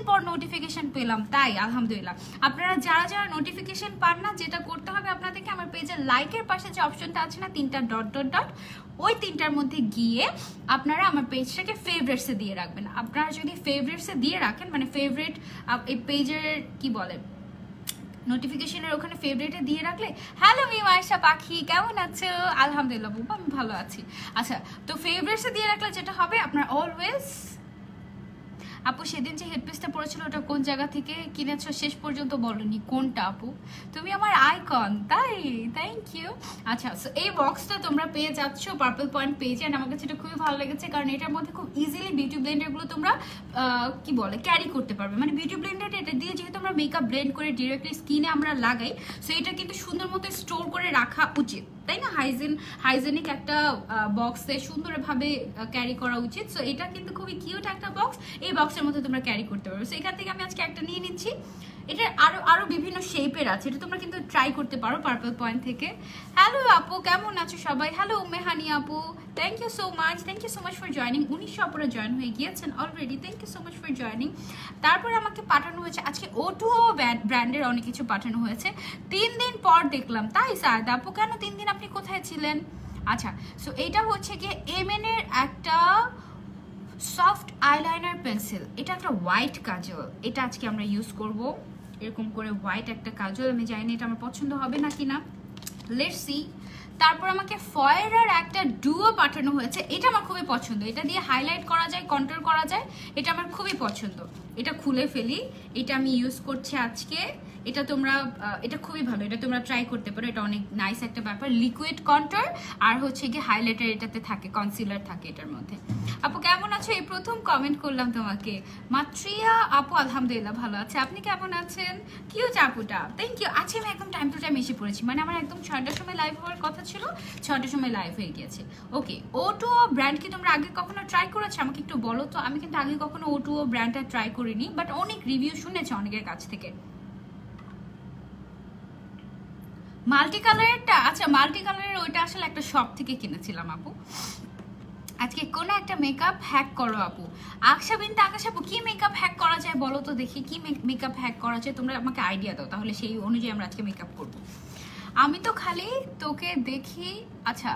পর নোটিফিকেশন পেলাম, তাই আলহামদুলিল্লাহ। আপনারা যারা যারা নোটিফিকেশন পান না, যেটা করতে হবে আপনাদেরকে, আমার পেজের লাইকের পাশে যে অপশনটা আছে না, 3টা ডট ডট ডট, ওই 3টার মধ্যে গিয়ে আপনারা আমার পেজটাকে ফেভারিটসে দিয়ে রাখবেন। আপনারা যদি ফেভারিটসে দিয়ে রাখেন, মানে ফেভারিট এই পেজের কি বলে নোটিফিকেশনের ওখানে ফেভারিটে দিয়ে রাখলে, হ্যালো মিমাইশা পাখি কেমন আছো? আলহামদুলিল্লাহ বুবু আমি ভালো আছি। আচ্ছা, তো ফেভারিটসে দিয়ে রাখলে যেটা হবে আপনার অলওয়েজ, আপু সেদিন যে হেডপিসটা পড়েছিল ওটা কোন জায়গা থেকে কিনেছো শেষ পর্যন্ত বলনি, কোনটা আপু? তুমি আমার আইকন, তাই? Thank you. আচ্ছা, সো এই বক্সটা তোমরা পেয়ে যাচ্ছ পার্পল পয়েন্ট পেজে, অ্যান্ড আমার কাছে এটা খুবই ভালো লেগেছে, কারণ এটার মধ্যে খুব ইজিলি বিউটি ব্লেন্ডারগুলো তোমরা কি বলে ক্যারি করতে পারবে। মানে বিউটি ব্লেন্ডার এটা দিয়ে যেহেতু আমরা মেকআপ ব্লেন্ড করে ডিরেক্টলি স্কিনে আমরা লাগাই, সো এটা কিন্তু সুন্দর মতো স্টোর করে রাখা উচিত, তাই না? হাইজেনিক একটা বক্সে সুন্দরভাবে ক্যারি করা উচিত। সো এটা কিন্তু খুবই কিউট একটা বক্স, এই বক্সের মধ্যে তোমরা ক্যারি করতে পারবে। সো এখান থেকে আমি আজকে একটা নিয়ে নিচ্ছি। এটা আরো বিভিন্ন শেপের আছে, এটা তোমরা কিন্তু ট্রাই করতে পারো পার্পল পয়েন্ট থেকে। হ্যালো আপু কেমন আছো সবাই? হ্যালো মেহানি আপু, thank you so much for joining. 1900 আপুরা জয়েন হয়ে গিয়েছেন already, thank you so much for joining. তারপরে আমাকে পাঠানো হয়েছে আজকে O2O ব্র্যান্ডের অনেক কিছু পাঠানো হয়েছে, 3 দিন পর দেখলাম, তাই সায়দা আপু কেন 3 দিন আপনি কোথায় ছিলেন? আচ্ছা, সো এইটা হচ্ছে গিয়ে এমএন এর একটা সফট আইলাইনার পেন্সিল, এটা একটা হোয়াইট কাজল, এটা আজকে আমরা ইউজ করব। এরকম করে হোয়াইট একটা কাজল, আমি জানি না এটা আমার পছন্দ হবে না কিনা, লেটস সি। তারপর আমাকে ফয়েরার একটা ডুও পাঠানো হয়েছে, এটা আমার খুবই পছন্দ, এটা দিয়ে হাইলাইট করা যায়, কন্ট্রোল করা যায়, এটা আমার খুবই পছন্দ। এটা খুলে ফেলি, এটা আমি ইউজ করছি আজকে। এটা তোমরা এটা খুবই ভালো, এটা তোমরা ট্রাই করতে পারো, এটা অনেক নাইস একটা ব্যাপার। লিকুইড কন্ট্রোল আর হচ্ছে গিয়ে হাইলাইটার এটাতে থাকে, কনসিলার থাকে এটার মধ্যে। আপু কেমন আছো? এই প্রথম কমেন্ট করলাম তোমাকে। মাত্রিয়া আপু আলহামদুলিল্লাহ ভালো আছে, আপনি কেমন আছেন? কিউট আপুটা, থ্যাংক ইউ। আজকে আমি একদম টাইম টু টাইম এসে পড়েছি, মানে আমার একদম 6টার সময় লাইভ হওয়ার কথা ছিল, 6টার সময় লাইভ হয়ে গিয়েছে। ওকে, O2O ব্র্যান্ড কি তোমরা আগে কখনো ট্রাই করেছো? আমাকে একটু বলো তো। আমি কিন্তু আগে কখনো O2O ব্র্যান্ডটা ট্রাই করিনি, বাট অনেক রিভিউ শুনেছি অনেকের কাছ থেকে। মাল্টি কালারেরটা, আচ্ছা মাল্টি কালারের ওইটা আসলে একটা শপ থেকে কিনেছিলাম আপু। আজকে কোন একটা মেকআপ হ্যাক করো আপু। আকশা বিনতে আকাশ আপু, কি মেকআপ হ্যাক করা যায় বলো তো দেখি, কি মেকআপ হ্যাক করা যায়? তোমরা আমাকে আইডিয়া দাও, তাহলে সেই অনুযায়ী আমরা আজকে মেকআপ করব। আমি তো খালি তোকে দেখি। আচ্ছা,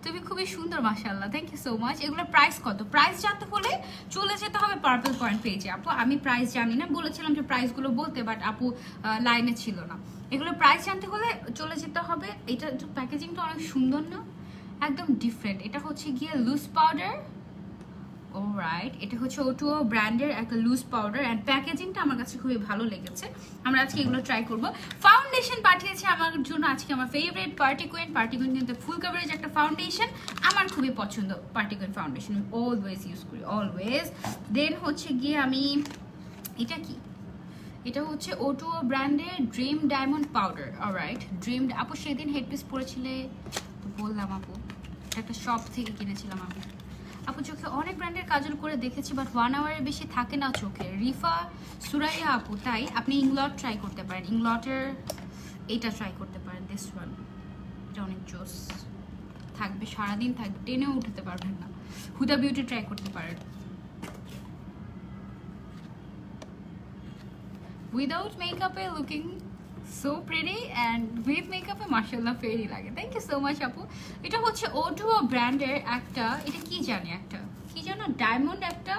তুমি খুবই সুন্দর মাশাআল্লাহ, থ্যাংক ইউ সো মাচ। এগুলোর প্রাইস কত? প্রাইস জানতে হলে চলে যেতে হবে পার্পল পয়েন্ট পেজে আপু। আমি প্রাইস জানি না, বলেছিলাম যে প্রাইসগুলো বলতে, বাট আপু লাইনে ছিল না। এগুলোর প্রাইস জানতে হলে চলে যেতে হবে। এটা প্যাকেজিংটা অনেক সুন্দর না, একদম ডিফারেন্ট। এটা হচ্ছে গিয়ে লুজ পাউডার, অলরাইট, এটা হচ্ছে O2O ব্র্যান্ডের একটা লুজ পাউডার, অ্যান্ড প্যাকেজিংটা আমার কাছে খুবই ভালো লেগেছে। আমরা আজকে এগুলো ট্রাই করব। ফাউন্ডেশন পাঠিয়েছে আমার জন্য আজকে আমার ফেভারিট পার্টি কুইন কিন্তু ফুল কভারেজ একটা ফাউন্ডেশন, আমার খুবই পছন্দ party queen foundation, always use করি, অলওয়েজ। দেন হচ্ছে গিয়ে আমি, এটা কি, এটা হচ্ছে O2O ব্র্যান্ডের dream diamond powder, alright. Dream আপু সেদিন হেডপিস পরেছিলে বললাম আপু, একটা শপ থেকে কিনেছিলাম আমি। আপু চোখে অনেক ব্র্যান্ডের কাজল করে দেখেছি, বাট 1 আওয়ারের বেশি থাকে না চোখে। রিফা সুরাইয়া আপু, তাই? আপনি ইংলট ট্রাই করতে পারেন, ইংলটের এইটা ট্রাই করতে পারেন, দিস ওয়ান, এটা অনেক জোস থাকবে, সারাদিন থাকবে, টেনেও উঠাতে পারবেন না। হুদা বিউটি ট্রাই করতে পারেন। উইদাউট মেকআপে looking so pretty, and with মেকআপে মাশাআল্লাহ ফেরি লাগে। থ্যাংক ইউ সো মাচ আপু। এটা হচ্ছে O2O ব্র্যান্ডের একটা, এটা কি জানি একটা কি জানো, ডায়মন্ড, একটা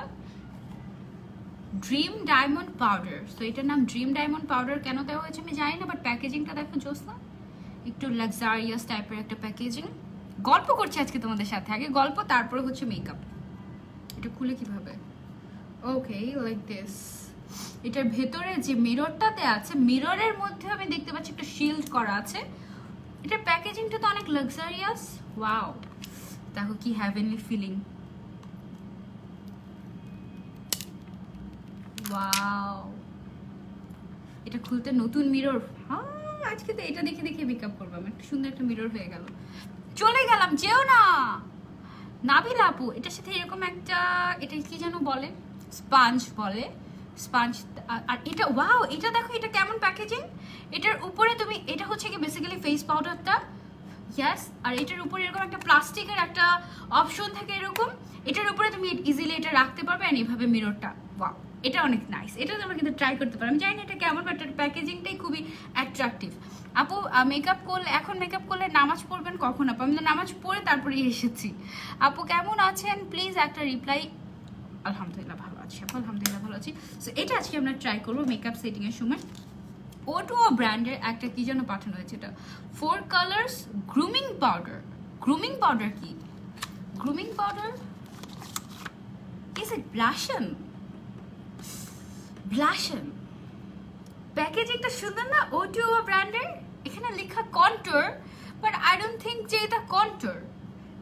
ড্রিম ডায়মন্ড পাউডার। সো এটার নাম ড্রিম ডায়মন্ড পাউডার, কেন দেওয়া হয়েছে আমি জানি না, বাট প্যাকেজিংটা দেখো জোস না, একটু লাক্সারিয়াস টাইপের একটা প্যাকেজিং। গল্প করছি আজকে তোমাদের সাথে, আগে গল্প তারপরে হচ্ছে মেকআপ। এটা খুলে কিভাবে? ওকে, লাইক দিস। এটার ভেতরে যে মিররটাতে আছে, মিররের মধ্যে আমি দেখতে পাচ্ছি একটা শিল্ড করা আছে। এটার প্যাকেজিংটা তো অনেক লাক্সারিয়াস, ওয়াও, দেখো কি হ্যাভেনলি ফিলিং, ওয়াও। এটা খুলতে নতুন মিরর, হ্যাঁ আজকে তো এটা দেখে দেখে মেকআপ করবো আমি। একটা সুন্দর একটা মিরর হয়ে গেল। চলে গেলাম, যেও না নাবিল আপু। এটার সাথে এরকম একটা, এটা কি যেন বলে, স্পঞ্জ বলে, স্পঞ্জ। আর এটা ওয়াও, এটা দেখো এটা কেমন প্যাকেজিং। এটার উপরে তুমি, এটা হচ্ছে কি বেসিক্যালি ফেস পাউডারটা, ইয়েস, আর এটার উপরে এরকম একটা প্লাস্টিকের একটা অপশন থাকে এরকম, এটার উপরে তুমি ইজিলি এটা রাখতে পারবে। আর এইভাবে মিররটা, ওয়াও, এটা অনেক নাইস। এটা তোমরা কিন্তু ট্রাই করতে পারো। আমি জানি না এটা কেমন, বাট এর প্যাকেজিংটাই খুবই অ্যাট্রাকটিভ। আপু মেকআপ করলে, এখন মেকআপ করলে নামাজ পড়বেন কখন আপু? আমি তো নামাজ পড়ে তারপরে এসেছি। আপু কেমন আছেন, প্লিজ একটা রিপ্লাই। আলহামদুলিল্লাহ ভালো আছি আপু, আলহামদুলিল্লাহ ভালো আছি। সো এটা আজকে আমরা ট্রাই করবো মেকআপ সেটিংয়ের সময়। O2O ব্র্যান্ডের একটা কি যেন পাঠানো হয়েছে, এটা 4 colours grooming powder. Grooming powder কি? Grooming powder is it blush on? Blush on প্যাকেজিংটা সুন্দর না O2O ব্র্যান্ডের। এখানে লেখা contour, but I don't think যে এটা কন্ট্যুর।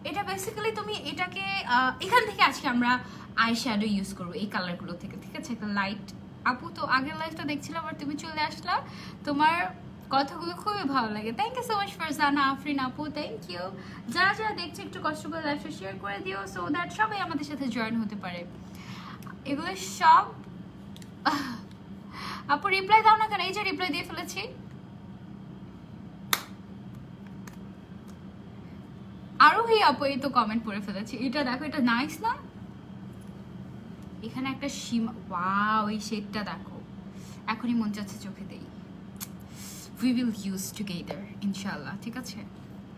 এটা বেসিক্যালি তুমি এটাকে এখান থেকে আজকে আমরা আই শ্যাডো ইউজ করবো এই কালারগুলো থেকে, ঠিক আছে? একটা লাইট। আপু তো আগের লাইফটা দেখছিলাম আর তুমি চলে আসলা, তোমার কথাগুলো খুবই ভালো লাগে। Thank you so much Farzana Afrin আপু, থ্যাংক ইউ। যারা যারা দেখছে একটু কষ্ট করে লাইফটা শেয়ার করে দিও, সো দ্যাট সবাই আমাদের সাথে জয়েন হতে পারে। এগুলো সব আপু রিপ্লাই দাও না কেন? এই যে রিপ্লাই দিয়ে ফেলেছি। আরোহী আপু এই তো কমেন্ট করে ফেলেছি। এটা দেখো, এটা নাইস না? এখানে একটা সীমা, ওয়াও, এই শেডটা দেখো, এখনই মন যাচ্ছে চোখে দেই। উই উইল ইউজ টুগেদার ইনশাআল্লাহ, ঠিক আছে?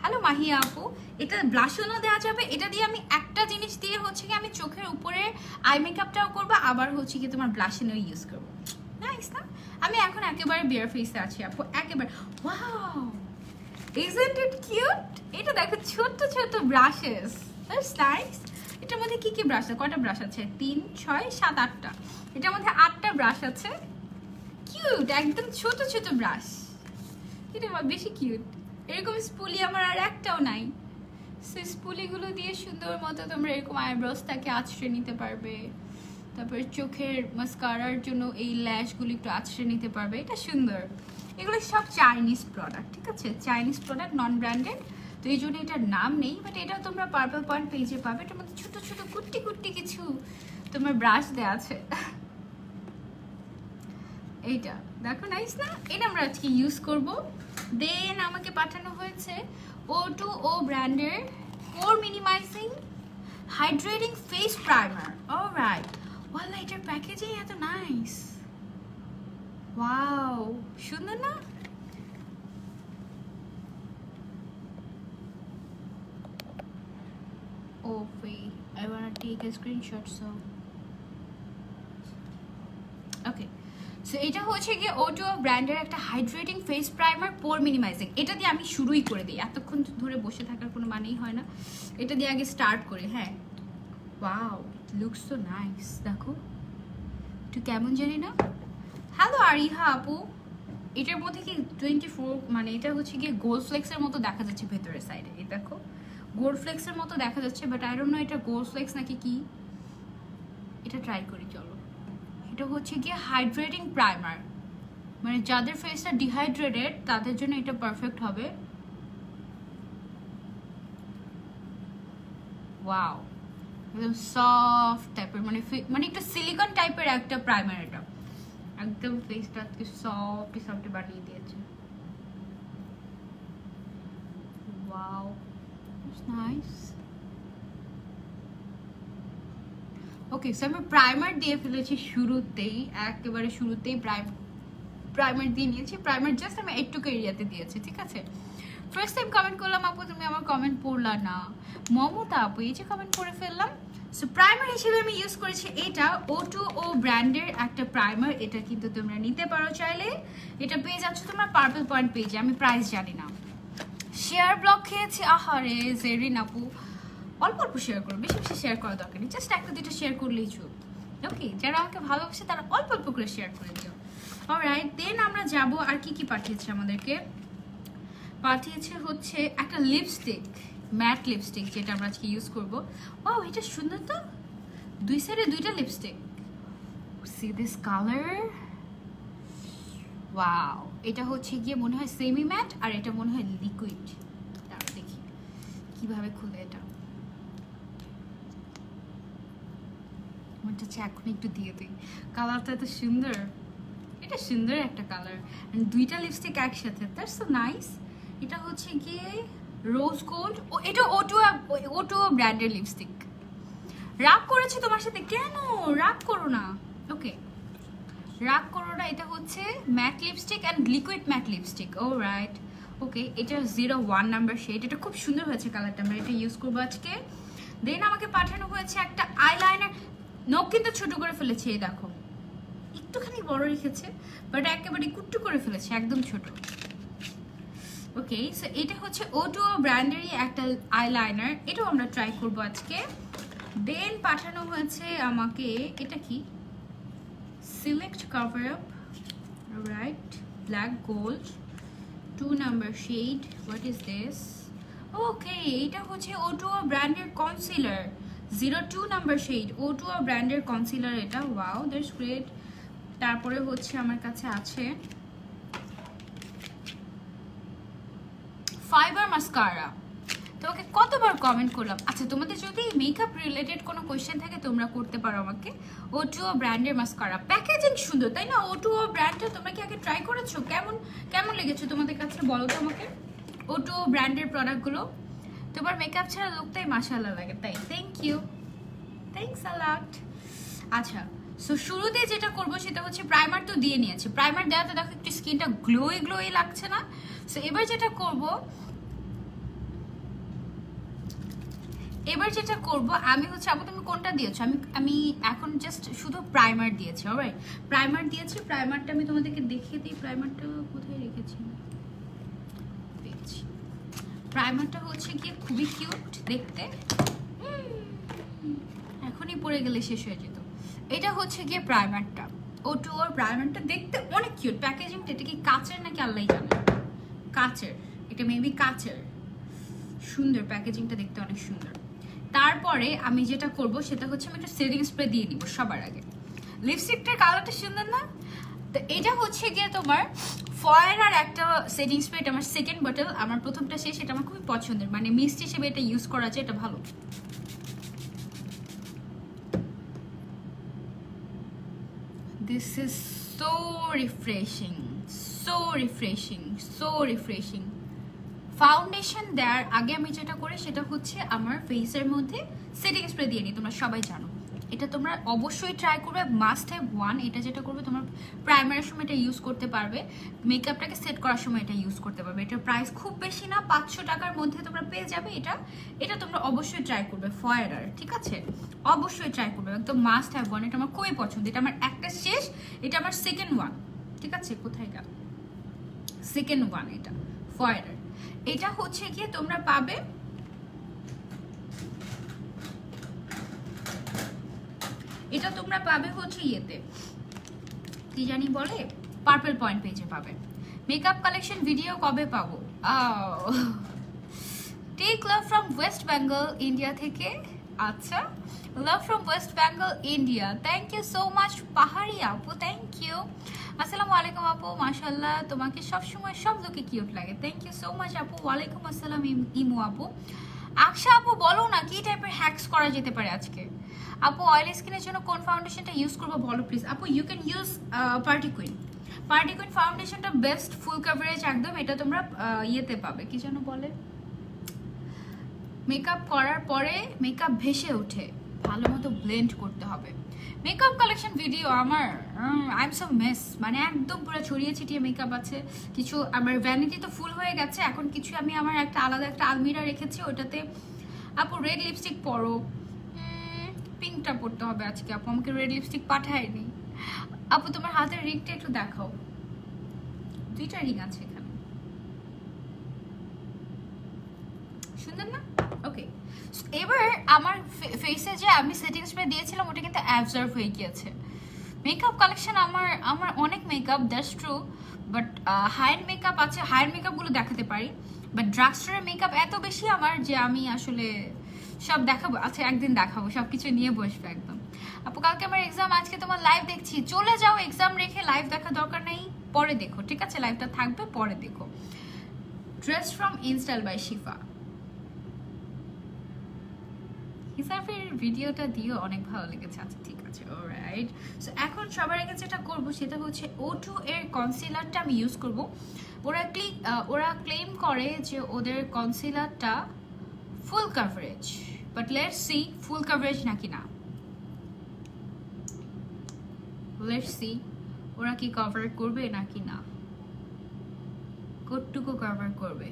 হ্যালো মাহিয়া আপু, এটা ব্লাশনও দেওয়া যাবে। এটা দিয়ে আমি একটা জিনিস দিয়ে হচ্ছে কি আমি চোখের উপরে আই মেকআপটাও করবো, আবার হচ্ছে কি তোমার ব্লাশনও ইউজ করবো। নাইস না? আমি এখন একেবারে বিয়ার ফেসে আছি আপু, একেবারে। Wow, isn't it cute? এটা দেখো ছোট ছোট ব্রাশেস, দ্যাটস নাইস। এটার মধ্যে কি কি ব্রাশ আছে? কয়টা ব্রাশ আছে? 3, 6, 7, 8টা। এটার মধ্যে 8টা ব্রাশ আছে। কিউট, একদম ছোট ছোট ব্রাশ। এটা বেশি কিউট। এরকম স্পুলি আমার আর একটাও নাই। সো স্পুলিগুলো দিয়ে সুন্দর মতো তোমরা এরকম আইব্রোসটাকে আছড়ে নিতে পারবে। তারপর চোখের মাস্কারার জন্য এই ল্যাশগুলো একটু আছড়ে নিতে পারবে। এটা সুন্দর। এগুলো সব চাইনিজ প্রোডাক্ট, ঠিক আছে? চাইনিজ প্রোডাক্ট, নন ব্র্যান্ডেড, তো এই জন্য এটার নাম নেই। বাট এটাও তোমরা পার্পল পয়েন্ট পেজে পাবে। এটার মধ্যে ছোট ছোট কুট্টি কুট্টি কিছু তোমার ব্রাশ দেওয়া আছে। এইটা দেখো, নাইস না? এটা আমরা আজকে ইউজ করব। দেন আমাকে পাঠানো হয়েছে O2O ব্র্যান্ডের pore minimizing hydrating face primer. Alright, ওয়াল্লাহ এটার প্যাকেজিং এত নাইস। ওয়াও, সুন্দর না? Oh wait, I wanna take a screenshot, so okay. So এটা হচ্ছে গিয়ে O2O ব্র্যান্ডের একটা হাইড্রেটিং ফেস প্রাইমার পোর মিনিমাইজিং। এটা দিয়ে আমি শুরুই করে দিই, এতক্ষণ ধরে বসে থাকার কোনো মানেই হয় না। এটা দিয়ে আগে স্টার্ট করি। হ্যাঁ, ওয়াও, লুকস সো নাইস। দেখো একটু কেমন জানি না। হ্যালো আরিহা আপু, এটার মধ্যে কি 24 মানে এটা হচ্ছে গিয়ে গোল্ড ফ্লেক্সের মতো দেখা যাচ্ছে ভেতরের সাইডে। এই দেখো গোল্ড ফ্লেক্সের মতো দেখা যাচ্ছে, বাট আই ডোন্ট নো এটা গোল্ড ফ্লেক্স নাকি কি। এটা ট্রাই করি চলো। এটা হচ্ছে গিয়ে হাইড্রেটিং প্রাইমার, মানে যাদের ফেসটা ডিহাইড্রেটেড তাদের জন্য এটা পারফেক্ট হবে। ওয়াও, একদম সফট টাইপের, মানে একটু সিলিকন টাইপের একটা প্রাইমার। এটা একদম ফেসটা সফট সফট বানিয়ে দিয়েছে। Wow, nice. ওকে, সো আমি প্রাইমার দিয়ে ফেলেছি শুরুতেই, একেবারে শুরুতেই প্রাইমার দিয়ে নিয়েছি। প্রাইমার জাস্ট আমি একটুকু এরিয়াতে দিয়েছি, ঠিক আছে? ফার্স্ট টাইম কমেন্ট করলাম আপু, তুমি আমার কমেন্ট পড়লা না। মমতা আপু, এই যে কমেন্ট করে ফেললাম। সো প্রাইমার হিসেবে আমি ইউজ করেছি এটা O2O ব্র্যান্ডের একটা প্রাইমার। এটা কিন্তু তোমরা নিতে পারো চাইলে। এটা পেয়ে যাচ্ছ তোমার পার্পল পয়েন্ট পেজে। আমি প্রাইস জানি না। শেয়ার ব্লক খেয়েছি, আহারে জেরিন আপু। অল্প অল্প শেয়ার করো, বেশি বেশি শেয়ার করা দরকার নেই, জাস্ট একটা দুটো শেয়ার করলেই চল। ওকে, যারা আমাকে ভালোবাসে তারা অল্প অল্প করে শেয়ার করে দিও। অলরাইট, দেন আমরা যাব আর কি কি পাঠিয়েছে আমাদেরকে। পাঠিয়েছে হচ্ছে একটা লিপস্টিক, ম্যাট লিপস্টিক, যেটা আমরা আজকে ইউজ করবো। ও, এটা সুন্দর তো, দুই সাইডে দুইটা lipstick. C this colour, wow. এটা হচ্ছে গিয়ে মনে হয় সেমি ম্যাট, আর এটা মনে হয় লিকুইড। তারপর দেখি কিভাবে খুলে এটা। মনে হচ্ছে এখন একটু দিয়ে দিই, কালারটা এত সুন্দর। এটা সুন্দর একটা কালার, দুইটা লিপস্টিক একসাথে, দ্যাটস সো নাইস। এটা হচ্ছে গিয়ে রোজ গোল্ড, ও এটা O2 ব্র্যান্ডের লিপস্টিক। রাগ করেছি তোমার সাথে, কেন রাগ করো না, ওকে রাগ করো না। এটা হচ্ছে matte lipstick and liquid matte lipstick, oh right okay. এটা 01 নাম্বার শেড, এটা খুব সুন্দর হয়েছে কালারটা, আমরা এটা ইউজ করবো আজকে। দেন আমাকে পাঠানো হয়েছে একটা আইলাইনার, নখ কিন্তু ছোট করে ফেলেছে, এই দেখো একটুখানি বড় রেখেছে বাট একেবারে কুট্টু করে ফেলেছে, একদম ছোট। ওকে, সো এটা হচ্ছে O2 ব্র্যান্ডেরই একটা আইলাইনার, এটাও আমরা ট্রাই করবো আজকে। দেন পাঠানো হয়েছে আমাকে, এটা কি select cover up, right, black gold 2 number shade, what is this? Okay, এটা হচ্ছে O2 ব্র্যান্ডের কনসিলার 02 নাম্বার শেড, O2 ব্র্যান্ডের কনসিলার এটা, ওয়াও দ্যাটস গ্রেট। তারপরে হচ্ছে আমার কাছে আছে ফাইবার মাস্কারা। তোমাকে কতবার কমেন্ট করলাম। আচ্ছা, তোমাদের যদি মেকআপ রিলেটেড কোনো কোয়েশ্চেন থাকে তোমরা করতে পারো আমাকে। O2 ব্র্যান্ডের মাস্কারা, প্যাকেজিং সুন্দর তাই না? O2 ব্র্যান্ডটা তোমরা কি আগে ট্রাই করেছো? কেমন লেগেছে তোমাদের কাছে বলো তো আমাকে। O2 ব্র্যান্ডের প্রোডাক্টগুলো তোমার মেকআপ ছাড়া লুকটাই মাশাআল্লাহ লাগে, তাই থ্যাংক ইউ, থ্যাঙ্কস আ লট। আচ্ছা, সো শুরুতে যেটা করবো সেটা হচ্ছে প্রাইমার তো দিয়ে নিয়েছি, প্রাইমার দেওয়াতে দেখো একটু স্কিনটা গ্লোই লাগছে না? সো এবার যেটা করব আমি হচ্ছে, আপু তুমি কোনটা দিয়েছো? আমি এখন জাস্ট শুধু প্রাইমার দিয়েছি, অলরাইট প্রাইমার দিয়েছি। প্রাইমারটা আমি তোমাদেরকে দেখিয়ে দিই, প্রাইমারটা কোথায় রেখেছি, প্রাইমারটা হচ্ছে কি খুবই কিউট দেখতে, এখনই পরে গেলে শেষ হয়ে যেত। এটা হচ্ছে গিয়ে প্রাইমারটা, O2 প্রাইমারটা দেখতে অনেক কিউট। প্যাকেজিংটা এটা কি কাচের নাকি আল্লাহই জানে, কাচের, এটা মেবি কাচের, সুন্দর প্যাকেজিংটা দেখতে অনেক সুন্দর। তারপরে আমি যেটা করব সেটা হচ্ছে আমি একটা সেটিং স্প্রে দিয়ে দিব সবার আগে। লিপস্টিকটার কালারটা সুন্দর না? তো এটা হচ্ছে গিয়ে তোমার ফয়েরার একটা সেটিং স্প্রে, এটা আমার সেকেন্ড বটল, আমার প্রথমটা শেষ, এটা আমার খুবই পছন্দের, মানে মিস্ট হিসেবে এটা ইউজ করা যায়, এটা ভালো। This is so refreshing, so refreshing, so refreshing. Foundation দেওয়ার আগে আমি যেটা করি সেটা হচ্ছে আমার ফেসের মধ্যে সেটিং স্প্রে দিয়ে নিই, তোমরা সবাই জানো এটা, তোমরা অবশ্যই ট্রাই করবে, মাস্ট হ্যাভ ওয়ান। এটা যেটা করবে তোমার প্রাইমারের সময় এটা ইউজ করতে পারবে, মেকআপটাকে সেট করার সময় এটা ইউজ করতে পারবে। এটার প্রাইস খুব বেশি না, 500 টাকার মধ্যে তোমরা পেয়ে যাবে এটা তোমরা অবশ্যই ট্রাই করবে, ফয়েরার, ঠিক আছে? অবশ্যই ট্রাই করবে, একদম মাস্ট হ্যাভ ওয়ান। এটা আমার খুবই পছন্দ, এটা আমার একটা শেষ, এটা আমার সেকেন্ড ওয়ান, ঠিক আছে? কোথায় গেল সেকেন্ড ওয়ান? এটা ফয়েরার, এটা হচ্ছে গিয়ে তোমরা পাবে হচ্ছে ইয়েতে কি জানি বলে, পার্পল পয়েন্ট পেজে পাবে। মেকআপ কালেকশন ভিডিও কবে পাবো? Take love from West Bengal India থেকে, আচ্ছা love from West Bengal India, thank you so much Pahari আপু, থ্যাংক ইউ। আসসালামু আলাইকুম আপু, মাশাআল্লাহ তোমাকে সবসময় সব লোকে কিউট লাগে, থ্যাংক ইউ সো মাচ আপু। ওয়ালাইকুম আসসালাম ইমু আপু। আকশা আপু বলো না কি টাইপের হ্যাকস করা যেতে পারে আজকে? আপু অয়েলি স্কিনের জন্য কোন ফাউন্ডেশনটা ইউজ করবো বলো প্লিজ। আপু you can use party queen ফাউন্ডেশনটা বেস্ট, ফুল কভারেজ একদম, এটা তোমরা ইয়েতে পাবে, কি যেন বলে, মেকআপ করার পরে মেকআপ ভেসে ওঠে, ভালো মতো ব্লেন্ড করতে হবে। মেকআপ কালেকশন ভিডিও আমার আই এম সো মেস, মানে একদম পুরো ছড়িয়ে ছিটিয়ে মেকআপ আছে, কিছু আমার ভ্যানিটি তো ফুল হয়ে গেছে, এখন কিছু আমি আমার একটা আলাদা একটা আলমিরা রেখেছি, ওটাতে আপু রেড লিপস্টিক পরো, পিঙ্কটা পরতে হবে আজকে, আপু আমাকে রেড লিপস্টিক পাঠায়নি। আপু তোমার হাতের রিংটা একটু দেখাও, 2টা রিং আছে এখানে, সুন্দর না? ওকে, এবার আমার ফেসে যে আমি সেটিং স্প্রে দিয়েছিলাম ওটা কিন্তু অ্যাবজর্ব হয়ে গিয়েছে। মেকআপ কালেকশন আমার অনেক makeup, that's true, but high makeup আছে, হায়ার মেকআপগুলো দেখাতে পারি, বাট ড্রাগ স্টোরের মেকআপ এত বেশি আমার যে আমি আসলে সব দেখাবো, আচ্ছা একদিন দেখাবো, সব কিছু নিয়ে বসবো একদম। আপু কালকে আমার এক্সাম, আজকে তোমার লাইভ দেখছি, চলে যাও, এক্সাম রেখে লাইভ দেখা দরকার নেই, পরে দেখো, ঠিক আছে? লাইভটা থাকবে, পরে দেখো। ড্রেস ফ্রম ইনস্টাইল বাই শিফা, হিসাবের ভিডিওটা দিও, অনেক ভালো লেগেছে। আচ্ছা ঠিক আছে, অলরাইট। সো এখন সবার আগে যেটা করব সেটা হচ্ছে O2 এর কনসিলারটা আমি ইউজ করব। ওরা ক্লেম করে যে ওদের কনসিলারটা full coverage, but let's see full coverage নাকি না। লেটস সি ওরা কি কভার করবে নাকি না, কতটুকু কভার করবে।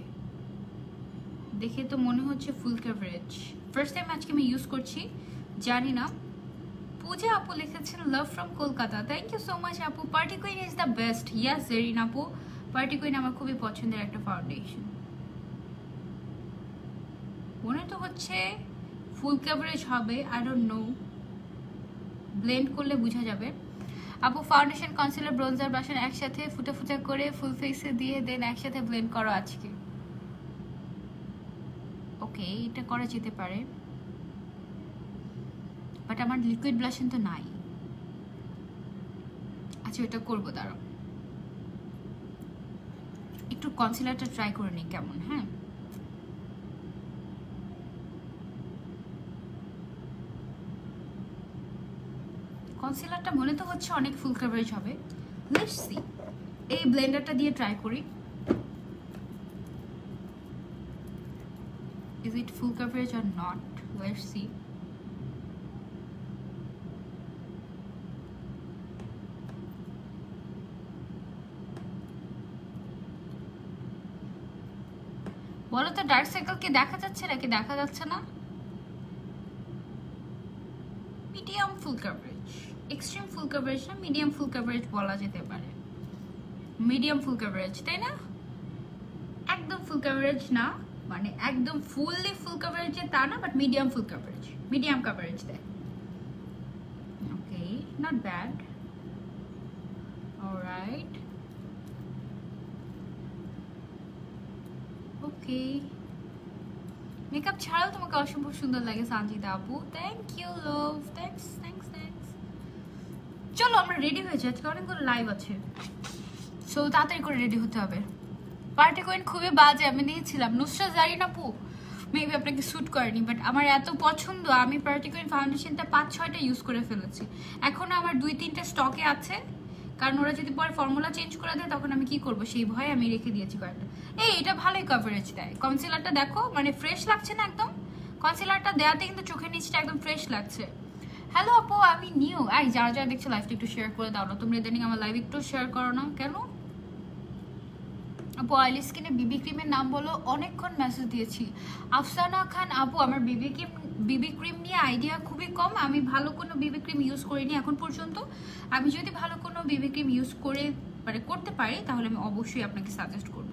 দেখে তো মনে হচ্ছে ফুল কভারেজ। ফার্স্ট টাইম আজকে আমি ইউজ করছি, জানি না। পূজা আপু লিখেছেন love from Kolkata, thank you so much আপু। Party queen is the best. Yas Jerin আপু, পার্টি কুইন আমার খুবই পছন্দের একটা ফাউন্ডেশন। মনে তো হচ্ছে ফুল কভারেজ হবে, আই ডোন্ট নো, ব্লেন্ড করলে বোঝা যাবে। আপু ফাউন্ডেশন কনসিলার ব্রোঞ্জার ব্রাশ একসাথে ফুটা ফুটা করে ফুল ফেসে দিয়ে দেন একসাথে ব্লেন্ড করো আজকে। ওকে, এটা করা যেতে পারে, বাট আমার লিকুইড ব্লাশন তো নাই। আচ্ছা এটা করবো, দাঁড়াও একটু কনসিলারটা ট্রাই করে নিই কেমন। হ্যাঁ, কনসিলারটা মনে তো হচ্ছে অনেক ফুল কভারেজ হবে। লেটস সি, এই ব্লেন্ডারটা দিয়ে ট্রাই করি। Is it full coverage or not? Let's see. বলো তো ডার্ক সার্কেল কি দেখা যাচ্ছে নাকি দেখা যাচ্ছে না? Medium full coverage, extreme full coverage না, মিডিয়াম ফুল কভারেজ বলা যেতে পারে। মিডিয়াম ফুল কভারেজ, তাই না? একদম ফুল কভারেজ না, মানে একদম ফুললি ফুল কভারেজ তা না, but medium full coverage, medium coverage দেয়। Okay, not bad. Alright, okay. Makeup ছাড়াও তোমাকে অসম্ভব সুন্দর লাগে সঞ্জিতা আপু, thank you love, thanks thanks thanks. চলো আমরা রেডি হয়ে যাই, আজকে অনেকগুলো লাইভ আছে, সো তাড়াতাড়ি করে রেডি হতে হবে। পার্টি কুইন খুবই বাজে, আমি নিয়েছিলাম। নুসরাত জারিন আপু মেবি আপনাকে স্যুট করেনি, বাট আমার এত পছন্দ, আমি পার্টি কুইন ফাউন্ডেশনটা 5-6টা ইউজ করে ফেলেছি। এখনও আমার 2-3টা স্টকে আছে, কারণ ওরা যদি পরে ফর্মুলা চেঞ্জ করে দেয় তখন আমি কি করবো সেই ভয়ে আমি রেখে দিয়েছি কয়েকটা। এটা ভালোই কভারেজ দেয়। কনসিলারটা দেখো, মানে ফ্রেশ লাগছে না একদম? কনসিলারটা দেওয়াতে কিন্তু চোখের নিচটা একদম ফ্রেশ লাগছে। হ্যালো আপু, আমি নিউ। যারা যারা দেখছো লাইভটা একটু শেয়ার করে দাও না, তোমরা ইদানিং আমার লাইভ একটু শেয়ার করো না কেন? আপু অয়েলি স্কিনে বিবি ক্রিমের নাম বলো, অনেকক্ষণ মেসেজ দিয়েছি। আফসানা খান আপু, আমার বিবি ক্রিম নিয়ে আইডিয়া খুবই কম, আমি ভালো কোনো বিবি ক্রিম ইউজ করিনি এখন পর্যন্ত। আমি যদি ভালো কোনো বিবি ক্রিম ইউজ করতে পারি তাহলে আমি অবশ্যই আপনাকে সাজেস্ট করব।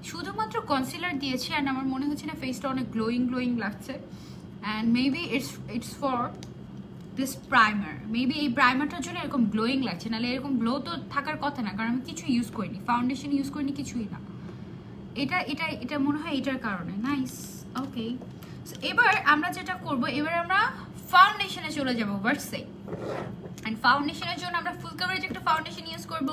শুধুমাত্র কনসিলার দিয়েছি অ্যান্ড আমার মনে হচ্ছে না ফেসটা অনেক গ্লোয়িং লাগছে, and maybe it's for this primer. Maybe এই প্রাইমারটার জন্য এরকম গ্লোয়িং লাগছে, নাহলে এরকম গ্লো তো থাকার কথা না, কারণ আমি কিছু ইউজ করিনি, ফাউন্ডেশন ইউজ করিনি, কিছুই না। এটা মনে হয় এটার কারণে। নাইস, ওকে। এবার আমরা যেটা করব, এবার আমরা ফাউন্ডেশনে চলে যাবো ভার্সে। অ্যান্ড ফাউন্ডেশনের জন্য আমরা ফুল কভারেজ একটা ফাউন্ডেশন ইউজ করব।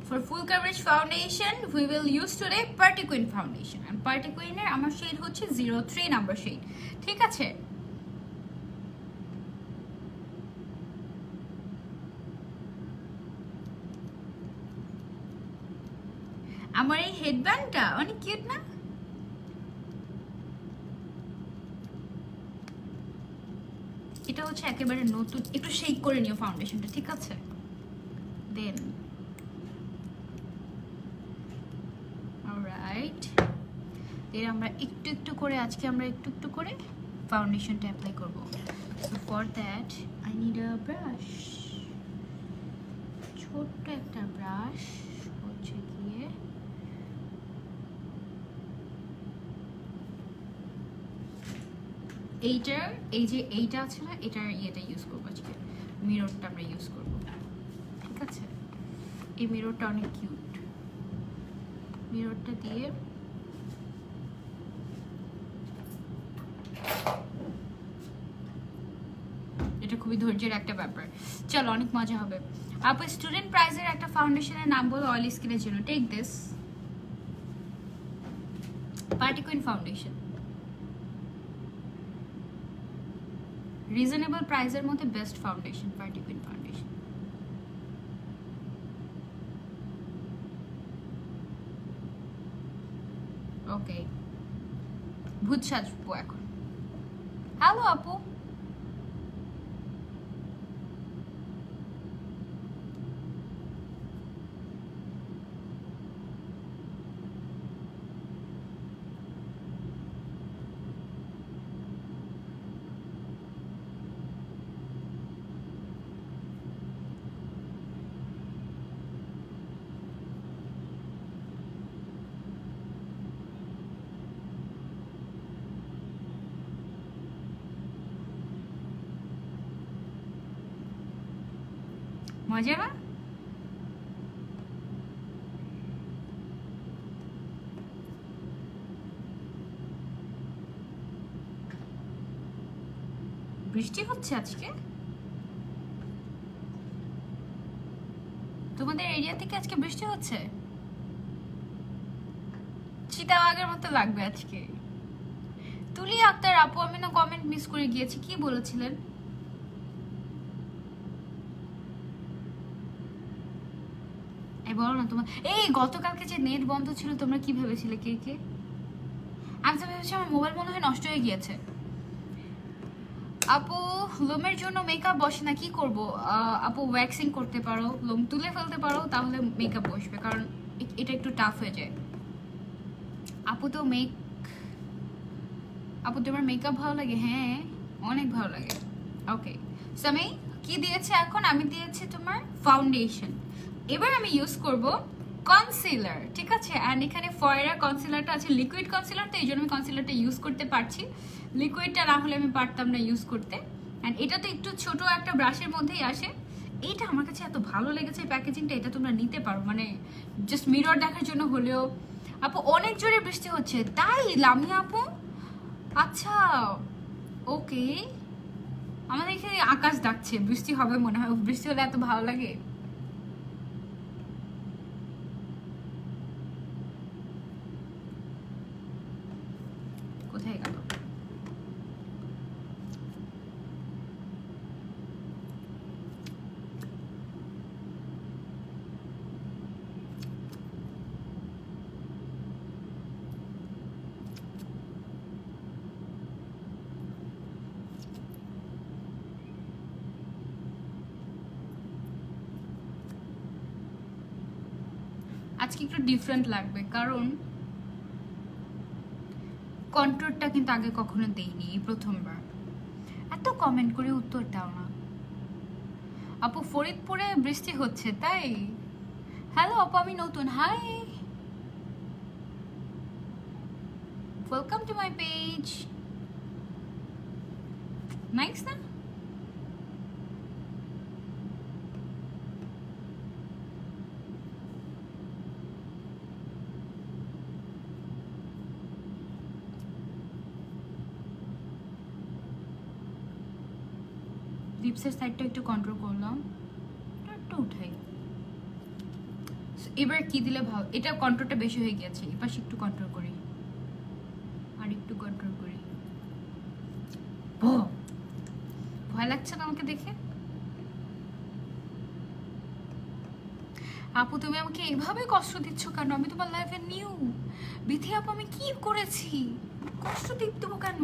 For full coverage foundation we will use today party queen foundation. And party কুইনের আমার শেড হচ্ছে 03 নাম্বার শেড, ঠিক আছে? আমার এই হেডব্যান্ডটা অনেক কিউট না? এটা হচ্ছে একেবারে নতুন, একটু শেক করে নিও ফাউন্ডেশনটা, ঠিক আছে? দেন অলরাইট, এর আমরা একটু করে আজকে আমরা একটু করে ফাউন্ডেশনটা অ্যাপ্লাই করব। So for that I need a brush, ছোট্ট একটা ব্রাশ হচ্ছে গিয়ে এইটা আছে না, এটার ইয়েটা ইউজ করবো আজকে। মিররটা আমরা ইউজ করবো, ঠিক আছে? এই মিররটা অনেক কিউট। মিররটা দিয়ে এটা খুবই ধৈর্যের একটা ব্যাপার। চলো অনেক মজা হবে। আপু স্টুডেন্ট প্রাইজের একটা ফাউন্ডেশনের নাম বলো অয়েলি স্কিনের জন্য। Take this party queen foundation, reasonable প্রাইসের মধ্যে best foundation, party queen foundation. Okay, ভূত সাজবো এখন। হ্যালো আপু, মজা না? বৃষ্টি হচ্ছে আজকে তোমাদের এরিয়া থেকে? আজকে বৃষ্টি হচ্ছে? চিতাবাঘের মতো লাগবে আজকে। তুলি আক্তার আপু, আমি না কমেন্ট মিস করে গিয়েছি, কি বলেছিলেন? বলো না তোমার। এই গতকালকে যে নেট বন্ধ ছিল তোমরা কি ভেবেছিলে? কে কে? আমি তো ভেবেছি আমার মোবাইল মনে হয় নষ্ট হয়ে গিয়েছে। আপু লোমের জন্য মেকআপ বসে না, কি করব? আপু ওয়্যাক্সিং করতে পারো, লোম তুলে ফেলতে পারো, তাহলে মেকআপ বসবে, কারণ এটা একটু টাফ হয়ে যায়। আপু তো আপু তোমার মেকআপ ভালো লাগে? হ্যাঁ অনেক ভালো লাগে। ওকে, সো আমি কি দিয়েছি এখন? আমি দিয়েছি তোমার ফাউন্ডেশন। এবার আমি ইউজ করব কনসিলার, ঠিক আছে? অ্যান্ড এখানে ফয়রা কনসিলারটা আছে, লিকুইড কনসিলার, তো এই জন্য আমি কনসিলারটা ইউজ করতে পারছি। লিকুইডটা না হলে আমি পারতাম না ইউজ করতে। অ্যান্ড এটা তো একটু ছোট একটা ব্রাশের মধ্যেই আসে। এইটা আমার কাছে এত ভালো লেগেছে প্যাকেজিংটা, এটা তোমরা নিতে পারো, মানে জাস্ট মিরর দেখার জন্য হলেও। আপু অনেক জোরে বৃষ্টি হচ্ছে, তাই? লামিয়া আপু, আচ্ছা ওকে। আমাদের এখানে আকাশ ডাকছে, বৃষ্টি হবে মনে হয়। বৃষ্টি হলে এত ভালো লাগে। কোথায় গেল? আজকে একটু ডিফারেন্ট লাগবে, কারণ কন্ট্রোলটা কিন্তু আগে কখনো দেইনি, এই প্রথমবার। এত কমেন্ট করে উত্তর দাও না। আপু ফরিদপুরে বৃষ্টি হচ্ছে, তাই? হ্যালো আপু, আমি নতুন। Hi, welcome to my page. Nice না? লিপসের সাইডটা একটু কন্ট্রোল করলাম, একটু উঠাই। এবার কি দিলে ভালো? এটা কন্ট্রোলটা বেশি হয়ে গেছে, এবার একটু কন্ট্রোল করি, আর একটু কন্ট্রোল করি। ভয় লাগছে না আমাকে দেখে? আপু তুমি আমাকে এইভাবে কষ্ট দিচ্ছ কেন? আমি তোমার লাইফে নিউ। বিথি আপু আমি কি করেছি? কষ্ট দেবো কেন?